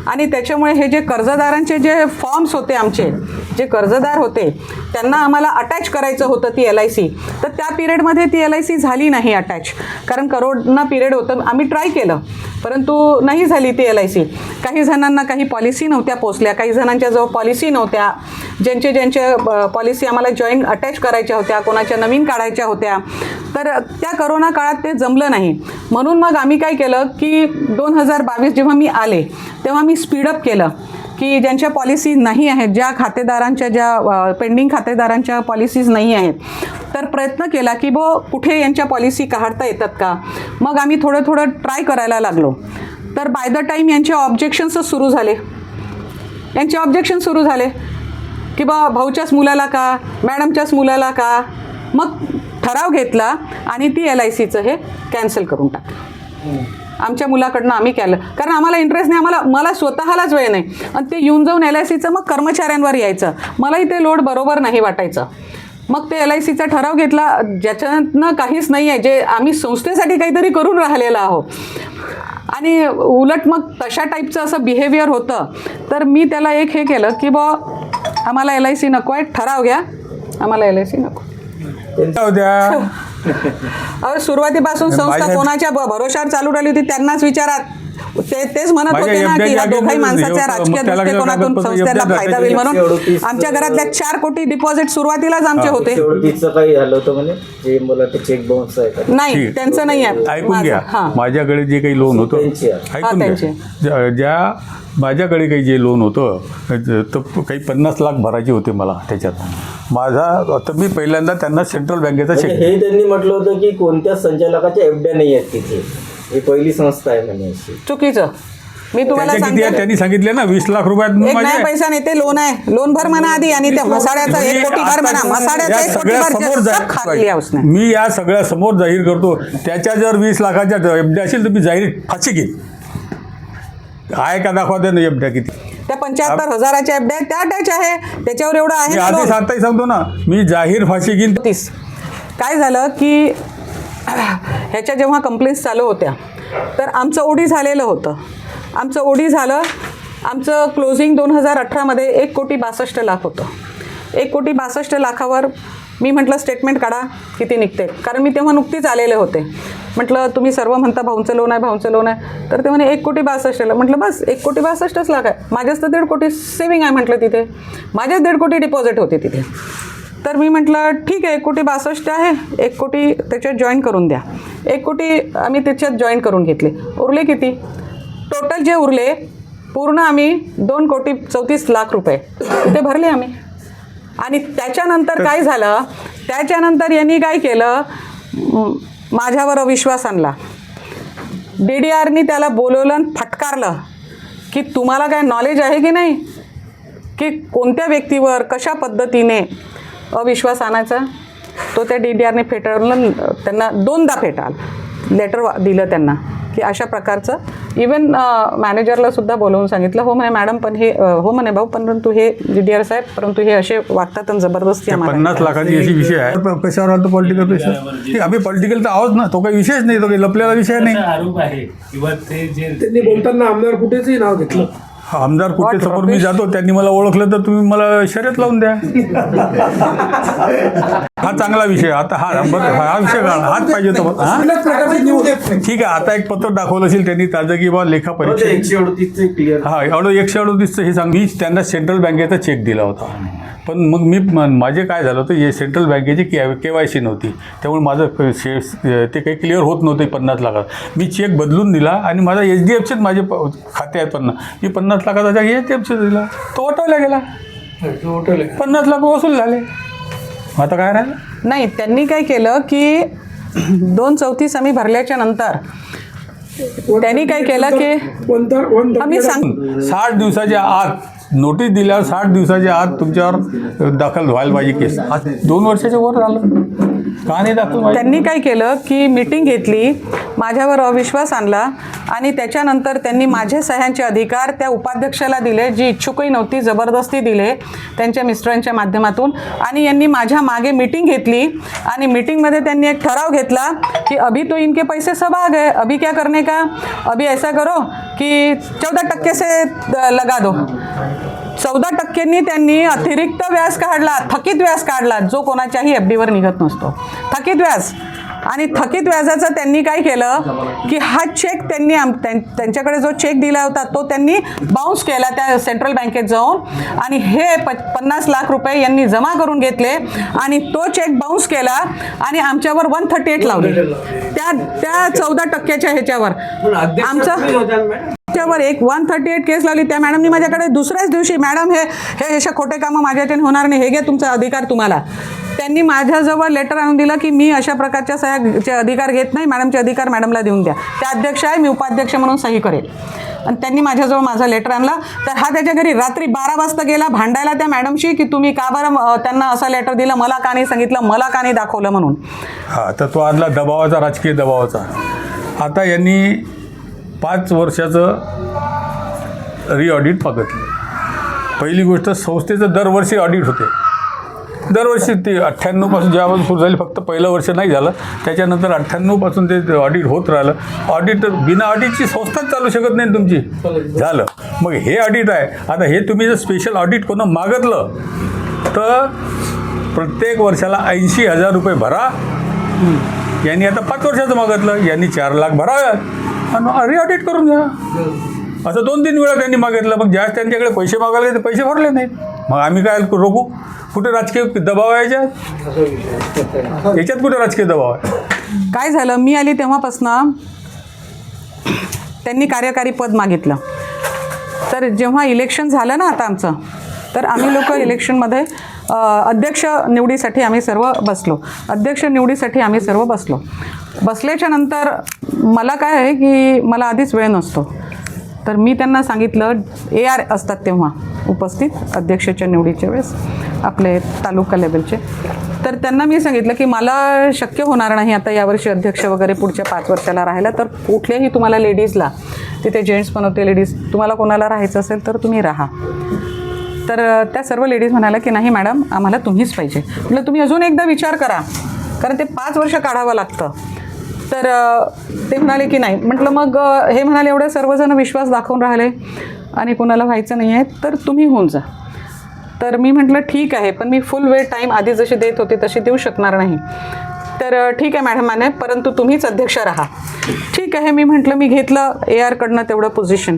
आणि त्याच्यामुळे हे जे कर्जदारांचे जे फॉर्म्स होते, आमचे जे कर्जदार होते त्यांना आम्हाला अटॅच करायचं होतं ती LIC. तर त्या पिरियडमध्ये ती LIC झाली नाही अटॅच, कारण करोना पिरियड होतं. आम्ही ट्राय केलं परंतु नाही झाली ती LIC. काही जणांना काही पॉलिसी नव्हत्या पोचल्या, काही जणांच्या जवळ पॉलिसी नव्हत्या, ज्यांचे पॉलिसी आम्हाला जॉईन अटॅच करायच्या होत्या, कोणाच्या नवीन काढायच्या होत्या. तर त्या करोना काळात ते जमलं नाही. म्हणून मग आम्ही काय केलं की 2022 जेव्हा मी आले तेव्हा मी स्पीडअप केलं की ज्यांच्या पॉलिसी नाही आहेत, ज्या खातेदारांच्या ज्या पेंडिंग खातेदारांच्या पॉलिसीज नाही आहेत, तर प्रयत्न केला की कुठे यांच्या पॉलिसी काढता येतात का. मग आम्ही थोडं ट्राय करायला लागलो. तर बाय द टाईम यांचे ऑब्जेक्शन्सच सुरू झाले. की भाऊच्याच मुलाला का, मॅडमच्याच मुलाला का. मग ठराव घेतला आणि ती LICचं हे कॅन्सल करून टाकलं. आमच्या मुलाकडनं आम्ही केलं, कारण आम्हाला इंटरेस्ट नाही, मला स्वतःलाच वेळ नाही. आणि ते येऊन जाऊन LICचं मग कर्मचाऱ्यांवर यायचं, मलाही ते लोड बरोबर नाही वाटायचं. मग ते LICचा ठराव घेतला ज्याच्यातनं काहीच नाही आहे, जे आम्ही संस्थेसाठी काहीतरी करून राहिलेलं आहोत. आणि उलट मग तशा टाईपचं असं बिहेवियर होतं. तर मी त्याला एक हे केलं की आम्हाला LIC नको आहे, ठराव घ्या, आम्हाला LIC नको. सुरुवातीपासून संस्था कोणाच्या भरोशावर चालू राहिली होती त्यांनाच विचारात. तेच म्हणत होते ना की ह्या दोघाही माणसाच्या राजकीय दृष्टिकोनातून संस्थेला फायदा होईल म्हणून. आमच्या घरातल्या 4 कोटी डिपॉझिट सुरुवातीलाच आमचे होते. काही झालं होतं म्हणे, जे मला ते चेक बाउन्स आहे नाही, त्यांचं नाही आहे. ऐकून घ्या, माझ्याकडे जे काही लोन होतं ऐकून घ्या, ज्या माझ्याकडे काही जे लोन होतं तर काही 50 लाख भरायचे होते मला त्याच्यात. माझा आता मी पहिल्यांदा त्यांना सेंट्रल बँकेचा चेक, हे त्यांनी म्हटलं होतं की कोणत्या संचालकाच्या एफड्या नाही आहेत तिथे, ही पहिली संस्था आहे म्हणे. चुकीचं. मी तुम्हाला किती आहे त्यांनी सांगितले ना 20 लाख रुपयात. एक नाही पैसा नाही, ते लोन आहे, लोन भर म्हणा आधी, आणि त्या मसाड्याचा 1 कोटी भर म्हणा, मसाड्याचा 1 कोटी भर. मी या सगळ्या समोर जाहीर करतो. त्याच्या जर 20 लाखाच्या एफड्या असेल तर मी जाहीर फाशी घेईन. आहे का दाखवा त्या एफड्या किती. त्या 75,000च्या एफड्या त्या अटॅच आहे, त्याच्यावर एवढं आहे. आधी सांगतो ना, मी जाहीर फाशी घेईन. काय झालं की ह्याच्या जेव्हा कंप्लेंट्स चालू होत्या तर आमचं ओढी झालेलं होतं. आमचं क्लोजिंग 2018 मध्ये 1,62,00,000 होतं. 1,62,00,000 लाखावर मी म्हटलं स्टेटमेंट काढा किती निघते, कारण मी तेव्हा नुकतीच आलेले होते. म्हटलं तुम्ही सर्व म्हणता भाऊंचं लोन आहे, तर ते म्हणे 1,62,00,000. म्हटलं बस 1,62,00,000 आहे, माझ्याच तर 1.5 कोटी सेविंग आहे म्हटलं तिथे, माझ्याच 1.5 कोटी डिपॉझिट होते तिथे. तर मी म्हटलं ठीक आहे 1,62,00,000 आहे, 1 कोटी त्याच्यात जॉईन करून द्या. 1 कोटी आम्ही त्याच्यात जॉईन करून घेतले. उरले किती टोटल जे उरले पूर्ण आम्ही 2,34,00,000 रुपये ते भरले आम्ही. आणि त्याच्यानंतर काय झालं, त्याच्यानंतर यांनी काय केलं, माझ्यावर अविश्वास आणला. DDRनी त्याला बोलवलं आणि फटकारलं की तुम्हाला काय नॉलेज आहे की नाही की कोणत्या व्यक्तीवर कशा पद्धतीने अविश्वास आणायचा. तो त्या DDRने फेटाळलं, त्यांना 2दा फेटाळलं, लेटर दिलं त्यांना की अशा प्रकारचं. इवन मॅनेजरला सुद्धा बोलवून सांगितलं. हो म्हणे मॅडम, पण हे हो म्हणे भाऊ, परंतु हे DDR साहेब, परंतु हे असे वागतात आणि जबरदस्ती आम्हाला. 50 लाखाची अशी विषय आहे. कशावर आलं पॉलिटिकल प्रेशर? आम्ही पॉलिटिकल तर आहोत ना, तो काही विषयच नाही, तो काही लपलेला विषय नाही. आरोप आहे किंवा ते जे त्यांनी बोलताना आमदार कुठेचही नाव घेतलं. आमदार कुठे समोर मी जातो, त्यांनी मला ओळखलं तर तुम्ही मला शर्यत लावून द्या. हा चांगला विषय. आता हा विषय हाच पाहिजे होता. कुठल्याच प्रकारची न्यूज देत नाही. ठीक आहे, आता एक पत्र दाखवलं असेल त्यांनी ताजं की बा लेखा परीक्षा 138 क्लिअर. हा एवढं 138चं हे सांग. मी त्यांना सेंट्रल बँकेचा चेक दिला होता, पण मग मी माझे काय झालं होतं, हे सेंट्रल बँकेची KYC नव्हती, त्यामुळे माझं ते काही क्लिअर होत नव्हते 50 लाखात. मी चेक बदलून दिला आणि माझा HDFCत माझे खाते आहेत 50. मी 50 लाखाचा HDFCत दिला, तो वटवला गेला. 50 लाख वसूल झाले. आता काय राहिलं? नाही, त्यांनी काय केलं की 2/34 आम्ही भरल्याच्या नंतर त्यांनी काय केलं की आम्ही सांग 60 दिवसाच्या आत नोटीस दिल्यावर 60 दिवसाच्या आत तुमच्यावर दाखल व्हायला पाहिजे केस. आज 2 वर्षाच्या वर झालं, का नाही दाखल व्हायचं? त्यांनी काय केलं की मीटिंग घेतली, माझ्यावर अविश्वास आणला आणि त्याच्यानंतर त्यांनी माझे सह्यांचे अधिकार त्या उपाध्यक्षाला दिले, जी इच्छुकही नव्हती, जबरदस्ती दिले त्यांच्या मिस्टरांच्या माध्यमातून. आणि यांनी माझ्या मागे मीटिंग घेतली आणि मीटिंगमध्ये त्यांनी एक ठराव घेतला की अभी तो इनके पैसे सब आ गए, अभी क्या करने का, अभी ऐसा करो की 14% से लगा दो. 14% त्यांनी अतिरिक्त व्याज काढला, थकीत व्याज काढला, जो कोणाच्याही FDवर निघत नसतो, थकीत व्याज. आणि थकीत व्याजाचं त्यांनी काय केलं की हा चेक त्यांनी त्यांच्याकडे जो चेक दिला होता तो त्यांनी बाउन्स केला त्या सेंट्रल बँकेत जाऊन, आणि हे 50 लाख रुपये यांनी जमा करून घेतले आणि तो चेक बाउन्स केला आणि आमच्यावर 138 लावले त्या 14%च्या ह्याच्यावर. त्यावर एक 138 केस लावली. त्या मॅडमनी माझ्याकडे दुसऱ्याच दिवशी, मॅडम हे अशा खोटे कामं माझ्याच्याने होणार नाही, हे घ्या तुमचा अधिकार तुम्हाला. त्यांनी माझ्याजवळ लेटर आणून दिलं की मी अशा प्रकारच्या सह्याचे अधिकार घेत नाही, मॅडमचे अधिकार मॅडमला देऊन द्या. त्या अध्यक्ष आहे, मी उपाध्यक्ष म्हणून सही करेल. आणि त्यांनी माझ्याजवळ माझा लेटर आणला. तर हा त्याच्या घरी रात्री 12 वाजता गेला भांडायला त्या मॅडमशी की तुम्ही का बरं त्यांना असं लेटर दिलं, मला का नाही सांगितलं, मला का नाही दाखवलं म्हणून. हा, तर तो आदला दबावाचा, राजकीय दबावाचा. आता यांनी 5 वर्षाचं रिऑडिट मागितलं. पहिली गोष्ट, संस्थेचं दरवर्षी ऑडिट होते. दरवर्षी ते 98 पासून जेव्हापासून सुरू झाली, फक्त पहिलं वर्ष नाही झालं, त्याच्यानंतर 98 पासून ते ऑडिट होत राहिलं. ऑडिट बिना ऑडिटची संस्थाच चालू शकत नाही तुमची. झालं, मग हे ऑडिट आहे. आता हे तुम्ही जर स्पेशल ऑडिट कोणं मागितलं तर प्रत्येक वर्षाला 80,000 रुपये भरा. यांनी आता 5 वर्षाचं मागितलं, यांनी 4 लाख भराव्यात आणि रिऑडिट करून घ्या. असं 2-3 वेळा त्यांनी मागितलं. मग ज्यावेळेस त्यांच्याकडे पैसे मागायला ते पैसे भरले नाहीत. मग आम्ही काय रोखू? कुठे राजकीय दबाव आहे याच्यात कुठे राजकीय दबाव आहे? काय झालं, मी आली तेव्हापासनं त्यांनी कार्यकारी पद मागितलं. तर जेव्हा इलेक्शन झालं ना आता आमचं, तर आम्ही लोक इलेक्शनमध्ये अध्यक्ष निवडीसाठी आम्ही सर्व बसलो. बसल्याच्या नंतर मला काय आहे की मला आधीच वेळ नसतो. तर मी त्यांना सांगितलं, AR असतात तेव्हा उपस्थित अध्यक्षाच्या निवडीच्या वेळेस आपले तालुका लेवलचे. तर त्यांना मी सांगितलं की मला शक्य होणार नाही आता यावर्षी अध्यक्ष वगैरे पुढच्या 5 वर्षाला राहायला. तर कुठल्याही तुम्हाला लेडीजला, तिथे जेंट्स पण होते, लेडीज, तुम्हाला कोणाला राहायचं असेल तर तुम्ही राहा. तर त्या सर्व लेडीज म्हणाल्या की नाही मॅडम, आम्हाला तुम्हीच पाहिजे. म्हटलं तुम्ही अजून एकदा विचार करा, कारण ते 5 वर्ष काढावं लागतं. तर ते म्हणाले की नाही. म्हटलं मग हे म्हणाले एवढे सर्वजण विश्वास दाखवून राहिले आणि कोणाला व्हायचं नाही आहे तर तुम्ही होऊन जा. तर मी म्हटलं ठीक आहे, पण मी फुल वेळ टाईम आधी जशी देत होते तशी देऊ शकणार नाही. तर ठीक आहे मॅडम म्हणे, परंतु तुम्हीच अध्यक्ष राहा. ठीक आहे, मी म्हटलं मी घेतलं ARकडनं तेवढं पोझिशन,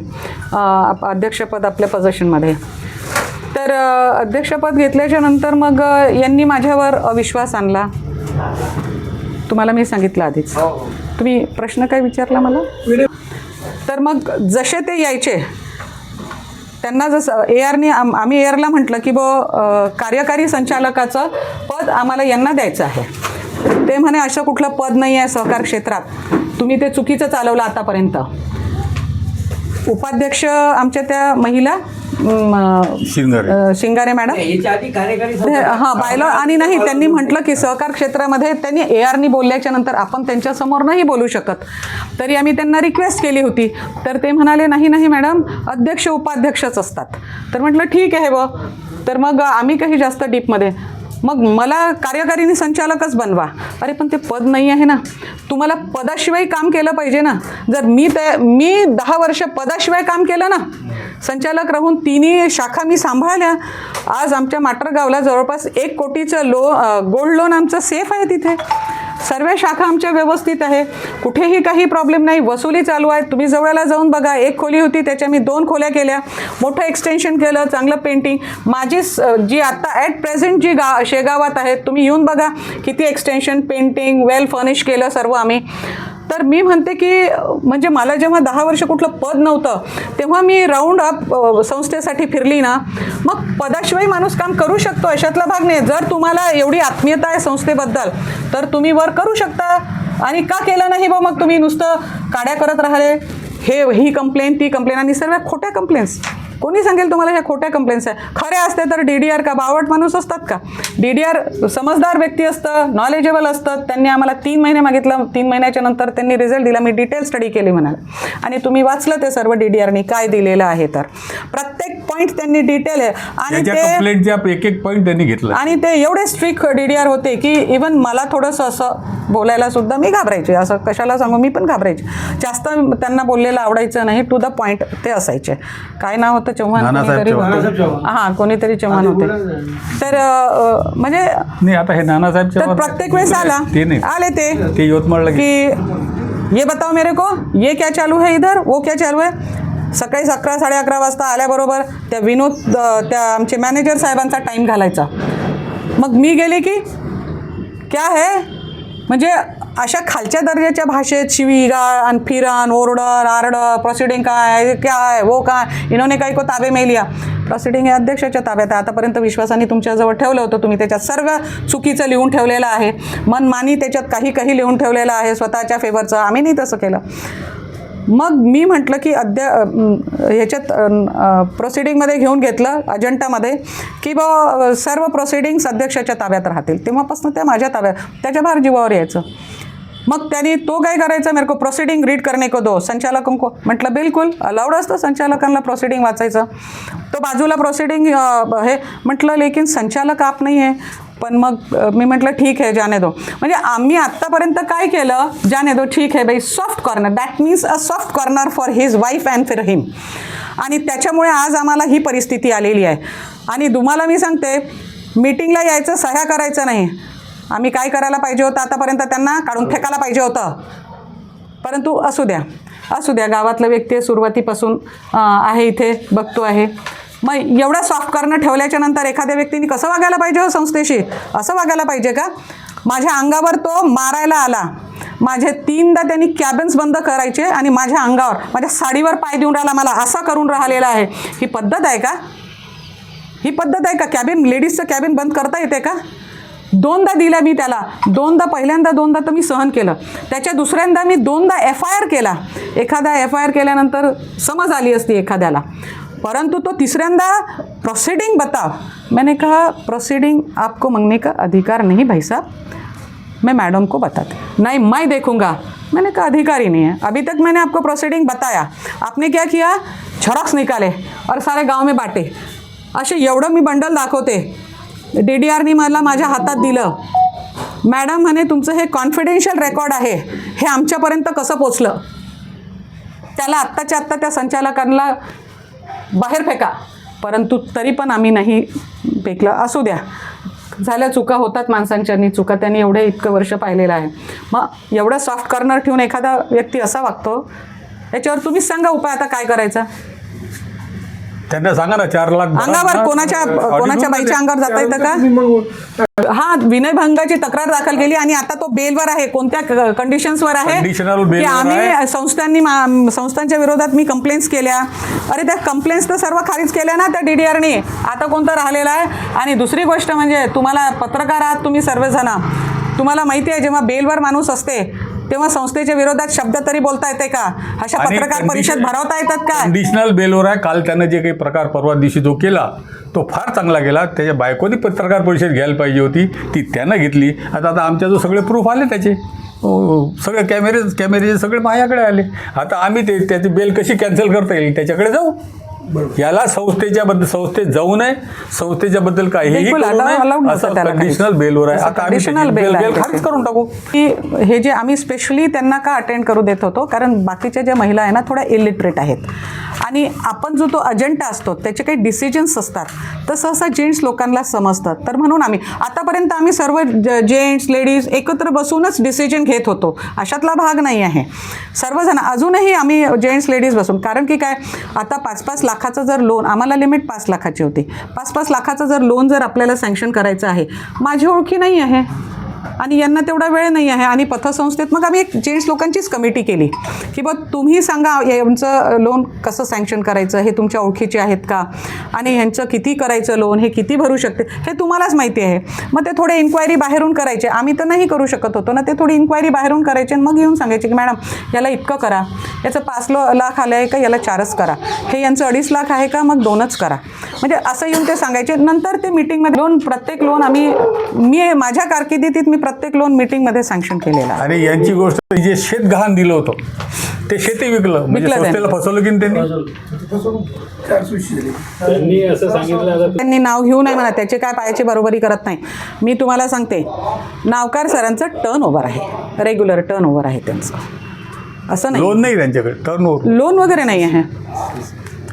अध्यक्षपद आपल्या पोझिशनमध्ये. तर अध्यक्षपद घेतल्याच्या नंतर मग यांनी माझ्यावर अविश्वास आणला. तुम्हाला मी सांगितलं आधीच. तुम्ही प्रश्न काय विचारला मला? तर मग जसे ते यायचे त्यांना जसं ARने आम्ही ARला म्हटलं की कार्यकारी संचालकाचं पद आम्हाला यांना द्यायचं आहे. ते म्हणे असं कुठलं पद नाही आहे सहकार क्षेत्रात, तुम्ही ते चुकीचं चालवलं आतापर्यंत. उपाध्यक्ष आमच्या त्या महिला शिंगारे मॅडम, हां बायलॉ. आणि नाही, त्यांनी म्हटलं की सहकार क्षेत्रामध्ये त्यांनी ARनी बोलल्याच्या नंतर आपण त्यांच्यासमोर नाही बोलू शकत. तरी आम्ही त्यांना रिक्वेस्ट केली होती, तर ते म्हणाले नाही नाही मॅडम, अध्यक्ष उपाध्यक्षच असतात. तर म्हटलं ठीक आहे तर मग आम्ही काही जास्त डीपमध्ये, मग मला कार्यकारिणी संचालकच बनवा. अरे पण ते पद नाही आहे ना, तुम्हाला पदाशिवाय काम केलं पाहिजे ना. जर मी 10 वर्ष पदाशिवाय काम केलं ना, संचालक राहून 3 शाखा मी सांभाळल्या. आज आमच्या माटरगावला जवळपास 1 कोटीचं गोल्ड लोन आमचं सेफ आहे. तिथे सर्व शाखा आमच्या व्यवस्थित आहे, कुठेही काही प्रॉब्लेम नाही, वसुली चालू आहे. तुम्ही जवळला जाऊन बघा, 1 खोली होती त्याच्या मी 2 खोल्या केल्या, मोठं एक्सटेन्शन केलं, चांगलं पेंटिंग. माझी जी आता ॲट प्रेझेंट जी शेगावात आहे, तुम्ही येऊन बघा किती एक्सटेन्शन, पेंटिंग, वेल फर्निश केलं सर्व आम्ही. तर मी म्हणते की म्हणजे मला जेव्हा 10 वर्ष कुठलं पद नव्हतं तेव्हा मी राऊंड अप संस्थेसाठी फिरली ना, मग पदाशिवाय माणूस काम करू शकतो, अशातला भाग नाही. जर तुम्हाला एवढी आत्मीयता आहे संस्थेबद्दल तर तुम्ही वर करू शकता. आणि का केलं नाही मग तुम्ही नुसतं काड्या करत राहिले, ही कंप्लेन ती कंप्लेन, आणि सर्व खोट्या कंप्लेन्स. कोणी सांगेल तुम्हाला ह्या खोट्या कंप्लेन्स आहे? खरे असते तर DDR का बावट माणूस असतात का? DDR समजदार व्यक्ती असतं, नॉलेजेबल असतं. त्यांनी आम्हाला 3 महिने मागितलं, 3 महिन्याच्या नंतर त्यांनी रिझल्ट दिला. मी डिटेल स्टडी केली म्हणाले, आणि तुम्ही वाचलं ते सर्व DDRनी काय दिलेलं आहे. तर प्रत्येक पॉईंट त्यांनी डिटेल आहे. आणि ते एक पॉईंट त्यांनी घेतलं, आणि ते एवढे स्ट्रिक्ट DDR होते की इवन मला थोडंसं असं बोलायला सुद्धा मी घाबरायचे. असं कशाला सांगू, मी पण घाबरायचे. जास्त त्यांना बोललेलं आवडायचं नाही, टू द पॉईंट ते असायचे. काय नाव होतं चव्हाण, हां कोणीतरी चव्हाण होते. तर म्हणजे नाही, आता हे नानासाहेब तर प्रत्येक वेळेस आले ते यवतमाळला की ये बताओ मेरे को, ये क्या चालू है इधर, वो क्या चालू है. सकाळी 11 साडे 11 वाजता आल्याबरोबर त्या विनोद, त्या आमचे मॅनेजर साहेबांचा टाईम घालायचा. मग मी गेले की क्या है, म्हणजे अशा खालच्या दर्जाच्या भाषेत शिवीगाळ आणि फिरण, ओरडर आरड, प्रोसिडिंग काय, क्या है वो काय, इन्होंने काही को ताबे में लिया. प्रोसिडिंग हे अध्यक्षाच्या ताब्यात आहे. आतापर्यंत विश्वासाने तुमच्याजवळ ठेवलं होतं, तुम्ही त्याच्यात सर्व चुकीचं लिहून ठेवलेलं आहे, मनमानी त्याच्यात काही लिहून ठेवलेलं आहे स्वतःच्या फेवरचं. आम्ही नाही तसं केलं. मग मी म्हटलं की ह्याच्यात प्रोसिडिंगमध्ये घेऊन घेतलं अजंटामध्ये की सर्व प्रोसिडिंग्स अध्यक्षाच्या ताब्यात राहतील. तेव्हापासून त्या माझ्या ताब्यात, त्याच्या फार जीवावर यायचं. मग त्यांनी तो काय करायचा, मेरे को प्रोसिडिंग रीड करने को दो संचालकों को. म्हटलं बिलकुल अलाउड असतं संचालकांना प्रोसिडिंग वाचायचं. तो बाजूला प्रोसिडिंग हे म्हटलं, लेकिन संचालक आप नाही आहे. पण मग मी म्हटलं ठीक आहे जाने दो. म्हणजे आम्ही आत्तापर्यंत काय केलं, जाने दो ठीक आहे बाई, soft corner, that means a soft corner for his wife and for him. आणि त्याच्यामुळे आज आम्हाला ही परिस्थिती आलेली आहे. आणि तुम्हाला मी सांगते, मीटिंगला यायचं, सह्या करायचं नाही. आम्ही काय करायला पाहिजे होतं आतापर्यंत, त्यांना काढून फेकायला पाहिजे होतं. परंतु असू द्या, गावातला व्यक्ती सुरुवातीपासून आहे इथे, बघतो आहे. मग एवढा सॉफ्ट कॉर्नर ठेवल्याच्या नंतर एखाद्या व्यक्तीने कसं वागायला पाहिजे हो संस्थेशी? असं वागायला पाहिजे का? माझ्या अंगावर तो मारायला आला. माझे 3दा त्यांनी कॅबिन्स बंद करायचे आणि माझ्या अंगावर, माझ्या साडीवर पाय देऊन राहिला, मला असा करून राहिलेला आहे. ही पद्धत आहे का? ही पद्धत आहे का? कॅबिन, लेडीजचं कॅबिन बंद करता येते का? 2दा दिला मी त्याला, 2दा, पहिल्यांदा 2दा तर मी सहन केलं. त्याच्या दुसऱ्यांदा मी 2दा FIR केला. एखादा FIR केल्यानंतर समज आली असती एखाद्याला. परंतु तो तिसऱ्यांदा प्रोसीडिंग बताओ. मैंने कहा प्रोसीडिंग आपको मांगने का अधिकार नहीं भाई साहब, मैं मैडम को बताती. नहीं मैं देखूंगा. मैंने कहा अधिकार ही नहीं है. अभी तक मैंने आपको प्रोसीडिंग बताया, आपने क्या किया, झेरॉक्स निकाले और सारे गांव में बांटे. असे एवढं मी बंडल दाखवते. DDRनी मला माझ्या हातात दिलं. मॅडम म्हणे तुमचं हे कॉन्फिडेन्शियल रेकॉर्ड आहे, हे आमच्यापर्यंत कसं पोचलं? त्याला आत्ताच्या आत्ता त्या संचालकांना बाहेर फेका. परंतु तरी पण आम्ही नाही पेकलं. असू द्या, झाल्या चुका होतात माणसांच्यानी, चुका त्यांनी एवढे इतकं वर्ष पाहिलेलं आहे. मग एवढं सॉफ्ट कॉर्नर ठेवून एखादा व्यक्ती असा वागतो, याच्यावर तुम्हीच सांगा उपाय आता काय करायचा. त्यांना सांगा ना 4 लाख अंगावर कोणाच्या बाईच्या अंगावर जाता येतं का. मग हा, विनयभंगाची तक्रार दाखल केली आणि आता तो बेलवर आहे. कोणत्या कंडिशन्सवर आहे Conditional bail की वर आम्ही आहे. संस्थांच्या विरोधात मी कंप्लेंट्स केल्या. अरे त्या कंप्लेंट्स तर सर्व खारिज केल्या ना त्या DDRने. आता कोणतं राहिलेलं आहे. आणि दुसरी गोष्ट म्हणजे तुम्हाला पत्रकार आहात तुम्ही सर्वजण, तुम्हाला माहिती आहे जेव्हा बेलवर माणूस असते तेव्हा संस्थेच्या विरोधात शब्द तरी बोलता येते का. अशा आणि पत्रकार परिषद भरवता येतात का. कंडिशनल बेलवर आहे. काल त्यानं जे काही प्रकार परवा दिवशी जो केला तो फार चांगला केला. त्याच्या बायकोनी पत्रकार परिषद घ्यायला पाहिजे होती, ती त्यानं घेतली. आता आमच्या जो सगळे प्रूफ आले त्याचे, सगळे कॅमेरे सगळे माझ्याकडे आले. आता आम्ही त्याची बेल कशी कॅन्सल करता येईल त्याच्याकडे जाऊ. याला संस्थेत जाऊ नये, संस्थेच्याबद्दल काहीही बिलकुल, करू नये, allowed नव्हतं असं त्याला कंडिशनल बेलवर आहे. असं आता आम्ही conditional त्याची bail आहे बेल त्याची. खारिज करून टाकू. की हे जे आम्ही स्पेशली त्यांना का अटेंड करू देत होतो, कारण बाकीच्या ज्या महिला आहे ना थोड्या इलिटरेट आहेत आणि आपण जो तो अजेंडा असतो त्याचे काही डिसिजन्स असतात तर सहसा जेंट्स लोकांना समजतात. तर म्हणून आतापर्यंत आम्ही सर्व जेंट्स लेडीज एकत्र बसूनच डिसिजन घेत होतो. अशातला भाग नाही आहे. सर्वजण अजूनही आम्ही जेंट्स लेडीज बसून, कारण की काय आता 5-5 लाखाचं जर लोन, आम्हाला लिमिट 5 लाखाची होती, 5-5 लाखाचं जर लोन जर आपल्याला सँक्शन करायचं आहे, माझी ओळखी नाही आहे आणि यांना तेवढा वेळ नाही आहे. आणि पतसंस्थेत मग आम्ही एक जेंट्स लोकांचीच कमिटी केली की बा तुम्ही सांगा यांचं लोन कसं सँक्शन करायचं, हे तुमच्या ओळखीचे आहेत का, आणि ह्यांचं किती करायचं लोन, हे किती भरू शकते हे तुम्हालाच माहिती आहे. मग ते थोडे इन्क्वायरी बाहेरून करायचे. आम्ही तर नाही करू शकत होतो ना, ते थोडी इन्क्वायरी बाहेरून करायचे आणि मग येऊन सांगायचे की मॅडम याला इतकं करा, याचं 5 लाख आलं आहे का, याला 4च करा, हे यांचं 2.5 लाख आहे का, मग 2च करा. म्हणजे असं येऊन ते सांगायचे. नंतर ते मीटिंगमध्ये प्रत्येक लोन मी माझ्या कारकिर्दीत मी प्रत्येक लोन मीटिंगमध्ये सँक्शन केलेला. आणि यांची गोष्ट जे शेत गहाण दिलं होतं ते शेती विकलं, म्हणजे संस्थेला फसवलं की त्यांनी. त्यांनी असं सांगितलं आता त्यांनी नाव घेऊ नये म्हणा, त्याचे काय पायाची बरोबरी करत नाही. मी तुम्हाला सांगते, नावकार सरांचं टर्न ओव्हर आहे, रेग्युलर टर्न ओव्हर आहे त्यांचं. असं नाही लोन नाही त्यांच्याकडे, टर्नओव्हर लोन वगैरे नाही आहे.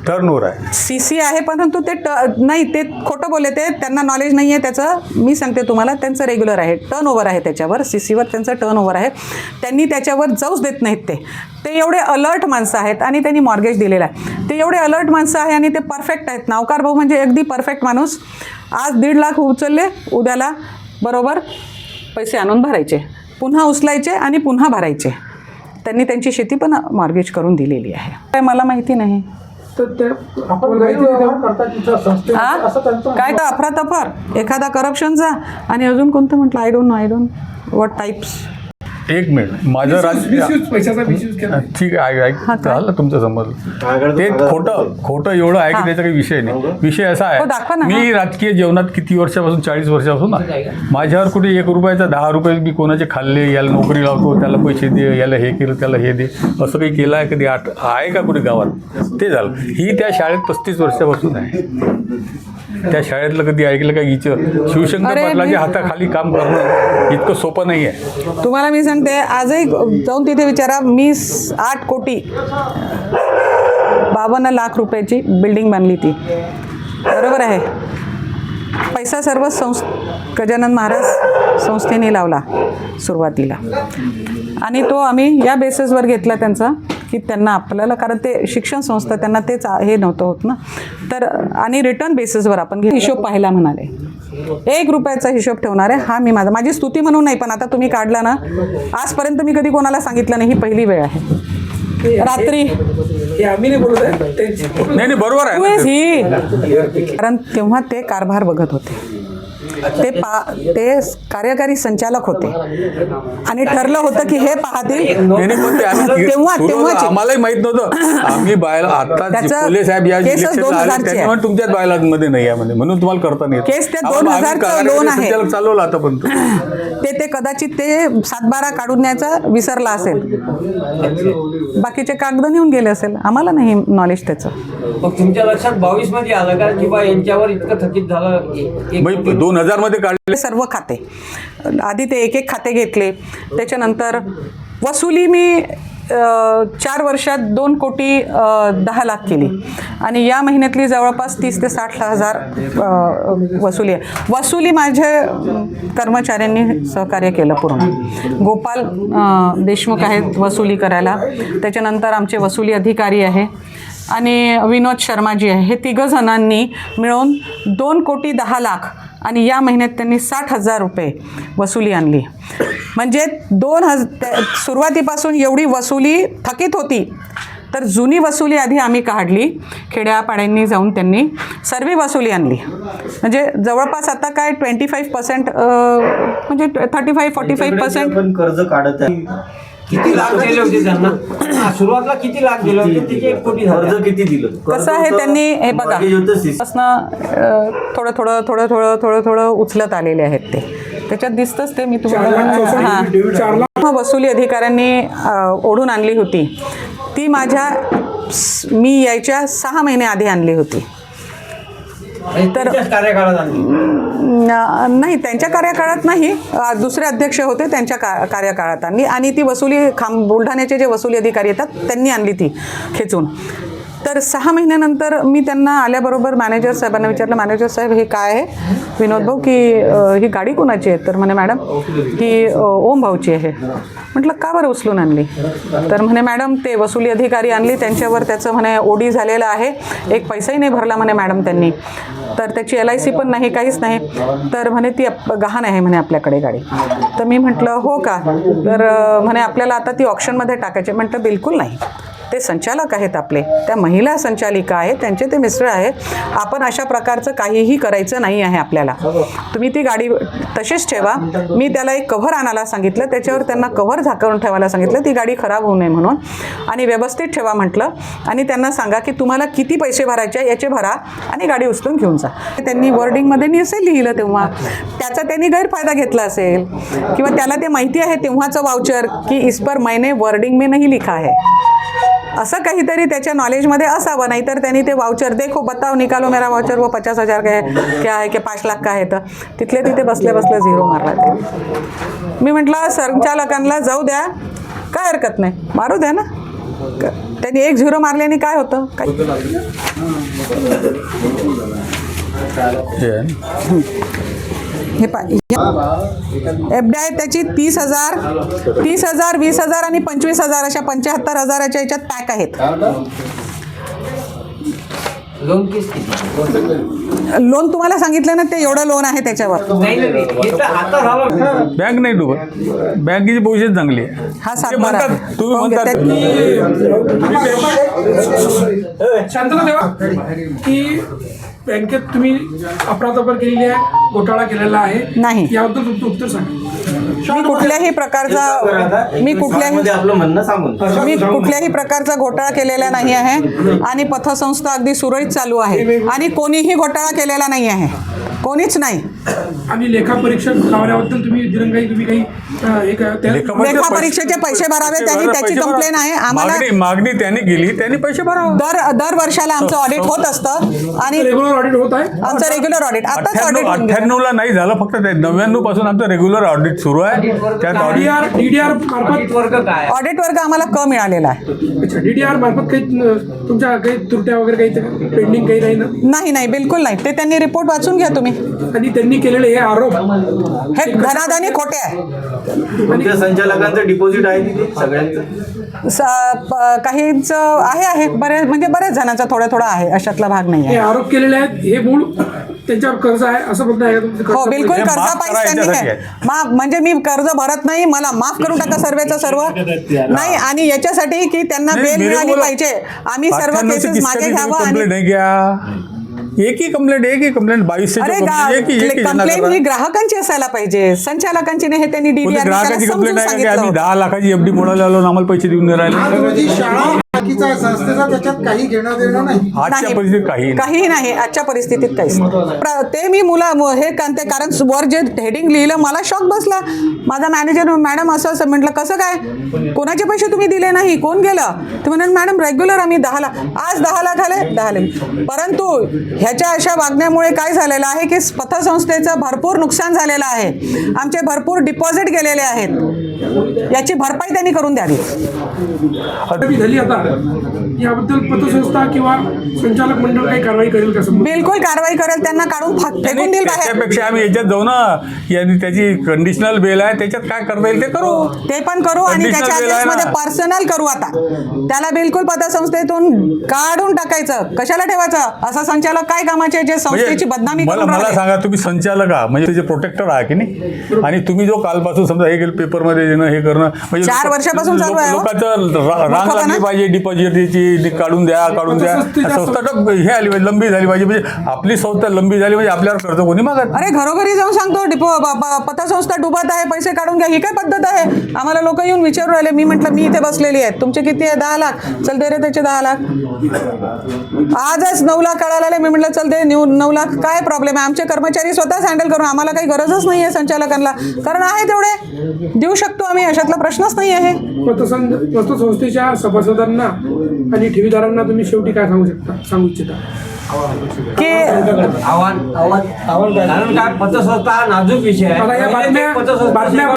टर्नओव्हर आहे. CC आहे, परंतु ते नाही, ते खोटं बोलले, ते त्यांना नॉलेज नाही आहे त्याचं. मी सांगते तुम्हाला, त्यांचं रेग्युलर आहे, टर्न ओव्हर आहे त्याच्यावर, CCवर त्यांचं टर्न ओव्हर आहे. त्यांनी त्याच्यावर जाऊच देत नाहीत. ते एवढे अलर्ट माणसं आहेत आणि त्यांनी मॉर्गेज दिलेला आहे. ते एवढे अलर्ट माणसं आहे आणि ते परफेक्ट आहेत. नावकार भाऊ म्हणजे अगदी परफेक्ट माणूस. आज 1.5 लाख उचलले, उद्याला बरोबर पैसे आणून भरायचे, पुन्हा उचलायचे आणि पुन्हा भरायचे. त्यांनी त्यांची शेती पण मॉर्गेज करून दिलेली आहे. काय मला माहिती नाही. काय तर अफरातफर एखादा करप्शनचा आणि अजून कोणतं म्हटलं, आय डोंट व्हॉट टाईप्स. एक मिनिट, माझं पैशाचा मिसयूज केला. ठीक आहे, ऐक झालं तुमचं समजलं. ते खोटं एवढं आहे की त्याचा काही विषय नाही. विषय असा हो, दाखवा ना. आहे, मी राजकीय जीवनात किती वर्षापासून, 40 वर्षापासून ना, माझ्यावर कुठे 1 रुपयाचा 10 रुपये मी कोणाचे खाल्ले, याला नोकरी लावतो, त्याला पैसे दे, याला हे केलं, त्याला हे दे, असं काही केलं आहे कधी आहे का कुठे गावात? ते झालं. ही त्या शाळेत 35 वर्षापासून आहे. त्या शाळेतलं कधी ऐकलं का हिचं शिवशंकर पाटलाच्या हाताखाली काम करणं इतकं सोपं नाही आहे. तुम्हाला मी सांगते, आजही जाऊन तिथे विचारा, मी 8 कोटी 52 लाख रुपयाची बिल्डिंग बांधली ती, बरोबर आहे. पैसा सर्व गजानन महाराज संस्थेने लावला सुरुवातीला, आणि तो आम्ही या बेसिसवर घेतला त्यांचा की त्यांना आपल्याला, कारण ते शिक्षण संस्था, त्यांना तेच हे नव्हतं होत ना. तर आणि रिटर्न बेसिसवर आपण हिशोब पाहायला म्हणाले. 1 रुपयाचा हिशोब ठेवणार आहे. हा मी माझी स्तुती म्हणून नाही, पण आता तुम्ही काढला ना, आजपर्यंत मी कधी कोणाला सांगितलं नाही, ही पहिली वेळ आहे. रात्री आम्ही नाही बोलत आहे, नाही बरोबर आहे. कारण तेव्हा ते कारभार बघत होते, ते कार्यकारी संचालक होते आणि ठरलं होतं की हे पाहतील. तेव्हा आम्हालाही माहित नव्हतं. आम्ही बायला आता फुले साहेब या तुमच्याच बायलांमध्ये नाही आहे म्हणून तुम्हाला करता नाही. केस ते 2000चं लोन आहे, चालवलं आता, पण ते कदाचित ते 7-12 काढून न्यायचा विसरला असेल, बाकीचे कागद नेऊन गेले असेल. आम्हाला नाही नॉलेज त्याचं. मग तुमच्या लक्षात 22 मध्ये आलं का किंवा यांच्यावर इतकं थकीत झालं? 2000 मध्ये काढले सर्व खाते. आधी ते एक खाते घेतले, त्याच्यानंतर वसुली मी 4 वर्षात 2 कोटी 10 लाख केली आणि या महिन्यातली जवळपास 30 ते 60 हजार वसुली आहे. वसुली माझ्या कर्मचाऱ्यांनी सहकार्य केलं पूर्ण. गोपाल देशमुख आहेत वसुली करायला, त्याच्यानंतर आमचे वसुली अधिकारी आहे आणि विनोद शर्माजी आहे. हे 3 जणांनी मिळून 2 कोटी 10 लाख आणि या महिन्यात त्यांनी 60,000 रुपये वसुली आणली. म्हणजे सुरुवातीपासून एवढी वसुली थकीत होती, तर जुनी वसुली आधी आम्ही काढली. खेड्यापाड्यांनी जाऊन त्यांनी सर्व वसुली आणली. म्हणजे जवळपास आता काय 25% म्हणजे 35-45% पण कर्ज काढत आहे. किती लाख दिले होते त्यांना? सुरुवातीला किती लाख दिले होते? तिचे 1 कोटी झाले. कर्ज किती दिलं? कसं आहे त्यांनी हे बघा असणं थोडं उचलत आलेले आहेत ते, त्याच्यात दिसतंच ते. मी तुम्हाला वसुली अधिकाऱ्यांनी ओढून आणली होती ती मी यायच्या 6 महिने आधी आणली होती. तर कार्यकाळात आणली नाही, त्यांच्या कार्यकाळात नाही, दुसरे अध्यक्ष होते त्यांच्या कार्यकाळात आणली आणि ती वसुली बुलढाण्याचे जे वसुली अधिकारी येतात त्यांनी आणली ती खेचून. तर 6 महिन्यानंतर मी त्यांना आल्याबरोबर मॅनेजर साहेबांना विचारलं, मॅनेजर साहेब हे काय आहे विनोद भाऊ, की ही गाडी कोणाची आहे? तर म्हणे मॅडम ही ओम भाऊची आहे. म्हटलं का बरं उचलून आणली? तर म्हणे मॅडम ते वसुली अधिकारी आणली, त्यांच्यावर त्याचं म्हणे ओडी झालेलं आहे, 1 पैसाही नाही भरला म्हणे मॅडम त्यांनी, तर त्याची LIC पण नाही, काहीच नाही. तर म्हणे ती गहाण आहे म्हणे आपल्याकडे गाडी. तर मी म्हटलं हो का? तर म्हणे आपल्याला आता ती ऑप्शनमध्ये टाकायची. म्हटलं बिलकुल नाही, ते संचालक आहेत आपले, त्या महिला संचालिका आहेत, त्यांचे ते मिस्टर आहेत. आपण अशा प्रकारचं काहीही करायचं नाही आहे आपल्याला. तुम्ही ती गाडी तशीच ठेवा. मी त्याला एक कव्हर आणायला सांगितलं, त्याच्यावर त्यांना कव्हर झाकून ठेवायला सांगितलं, ती गाडी खराब होऊ नये म्हणून, आणि व्यवस्थित ठेवा म्हटलं. आणि त्यांना सांगा की तुम्हाला किती पैसे भरायचे याचे भरा आणि गाडी उचलून घेऊन जा. त्यांनी वर्डिंगमध्ये नसेल लिहिलं तेव्हा, त्याचा त्यांनी गैरफायदा घेतला असेल, किंवा त्याला ते माहिती आहे तेव्हाचं वाउचर की इस पर मैंने वर्डिंग में नहीं लिखा है, असं काहीतरी त्याच्या नॉलेजमध्ये असावं. नाहीतर त्यांनी ते वाउचर देखो बताओ निकालो मेरा वाउचर वो 50,000 क्या आहे की 5 लाख का आहे, तर तिथले तिथे बसल्या 0 मारला ते. मी म्हटलं संचालकांना जाऊ द्या, काय हरकत नाही, मारू द्या ना. त्यांनी 1 0 मारल्याने काय होतं? हे FDI त्याची 30,000, 20,000 आणि 25,000 अशा 75,000च्या याच्यात पॅक आहेत. लोन किती? लोन तुम्हाला सांगितलं ना, ते एवढं लोन आहे त्याच्यावर. आता झालं. बँक नाही डुबत, बँकेची पोझिशन चांगली आहे. हा ते सातबारा म्हणतात, आहे. तुम्ही हो, म्हणतात शांतता ठेवा की बँकेत तुम्ही अफरातफर केलेली आहे, घोटाळा केलेला आहे नाही. याबद्दल तुमचं उत्तर सांगा. मी कुठल्याही प्रकारचा आपलं म्हणणं सांगून कुठल्याही प्रकारचा घोटाळा केलेला नाही आहे आणि पतसंस्था अगदी सुरळीत चालू आहे आणि कोणीही घोटाळा केलेला नाही आहे, कोणीच नाही. आणि लेखापरीक्षक लावण्याबद्दल तुम्ही काही लेखापरीक्षेचे पैसे भरावे, त्यांनी त्याची कंप्लेन आहे आम्हाला. मागणी त्यांनी केली, त्यांनी पैसे भरावे. दर वर्षाला आमचं ऑडिट होत असतं आणि रेग्युलर ऑडिट होत आहे. आमचं रेग्युलर ऑडिट आताच ऑडिट 98ला नाही झालं, फक्त 99 पासून आमचं रेग्युलर ऑडिट सुरू आहे. त्यात DDR मार्फत वर्ग काय? ऑडिट वर्ग आम्हाला मिळालेला आहे. अच्छा, DDR मार्फत काही तुमच्या काही त्रुट्या वगैरे काही पेंडिंग काही नाही ना? नाही, बिलकुल नाही. ते त्यांनी रिपोर्ट वाचून घ्या तुम्ही. आणि त्यांनी केलेले हे आरोप हे धनाधनी खोटे आहे. तुमच्या संचालकांचं डिपॉझिट आहे तिथे सगळ्यांचं? काहींचं आहे बरेच जणांचा थोडा आहे, अशातला भाग नाही हे आहे. आरोप केलेले आहेत, हे मूळ त्यांच्यावर कर्ज आहे असं म्हणणं आहे का तुमचं? हो, बिलकुल हे माफ कर्जापायीच करा त्यांनी याच्यासाठी काय म्हणजे मी कर्ज भरत नाही, मला माफ करून टाका सर्वेचं सर्व नाही. आणि याच्यासाठी की त्यांना बेल मिळाली पाहिजे, आम्ही सर्व केसेस मागे घ्यावं. आणि एक ही कंप्लेंट 2200 अरे कंप्लेंट ही ग्राहकांची असायला पाहिजे, संचालकांची नाही. हे त्यांनी DDR ग्राहकाची कंप्लेंट आहे की आम्ही सांगितलं. 10 लाखाची FD मोडायला आलो, आम्हाला पैसे देऊन नाही राहिले. संस्थेचा त्याच्यात काही घेणं देणं नाही. आजच्या परिस्थितीत काहीही नाही, आजच्या परिस्थितीत काहीच नाही. ते मी हे कारण वर जे हेडिंग लिहिलं मला शॉक बसला. माझा मॅनेजर मॅडम असं म्हटलं, कसं काय, कोणाचे पैसे तुम्ही दिले नाही, कोण गेलं? ते म्हणून मॅडम रेग्युलर आम्ही 10 लाख, आज 10 लाख आले 10 लाख. परंतु ह्याच्या अशा वागण्यामुळे काय झालेलं आहे की पतसंस्थेचं भरपूर नुकसान झालेलं आहे. आमचे भरपूर डिपॉझिट गेलेले आहेत. याची भरपाई त्यांनी करून द्यावी. ती झाली आता याबद्दल पतसंस्था किंवा संचालक मंडळ काही कारवाई करेल का संबंधित? बिलकुल कारवाई करेल, त्यांना काढून फेकून देईल बाहेर. त्याच्यापेक्षा आम्ही याच्यात जाऊ ना, यांनी त्याची कंडिशनल बेल आहे, त्याच्यात काय करता येईल ते करू. ते पण करू आणि Conditional त्याच्या bill आहे ना. मध्ये पर्सनल करू. आता त्याला बिलकुल पतसंस्थेतून काढून टाकायचं. कशाला ठेवायचं? असा संचालक काय कामाचे जे संस्थेची बदनामी मला करून मला राहिले. सांगा, तुम्ही संचालक आहात म्हणजे त्याचे प्रोटेक्टर आहात की नाही, आणि तुम्ही जो कालपासून समजा हे केलं पेपरमध्ये देणं हे करणं म्हणजे 4 वर्षापासून चालू आहे, हो. लोकांचं रांग मूर्खपणा. लागली पाहिजे, डिपॉझिटची काढून द्या संस्था हे आली पाहिजे, लंबी झाली पाहिजे. म्हणजे आपली संस्था लंबी झाली म्हणजे आपल्यावर कर्ज कोणी मागत. अरे घरोघरी जाऊन सांगतो पतसंस्था डुबत आहे, पैसे काढून घ्या. ही काय पद्धत आहे? आम्हाला लोक येऊन विचारून राहिले. मी म्हटलं मी इथे बसलेली आहे, तुमचे किती आहे? 10 लाख. चल दे रे त्याचे 10 लाख. आजच 9 लाख कळायला आले. मी म्हटलं चल दे 9 लाख. काय प्रॉब्लेम आहे? आमचे कर्मचारी स्वतःच हँडल करून, आम्हाला काही गरजच नाही आहे संचालकांना, कारण आहे तेवढे देऊ शकतो आम्ही, अशातला प्रश्नच नाही आहे. पतसंस्थेच्या सभासदांना आणि ठेवीदारांना तुम्ही शेवटी काय सांगू इच्छिता? की आव्हान कारण काय पतसंस्था हा नाजूक विषय आहे. आता या पहिले ते पतसंस्थेचे बातम्या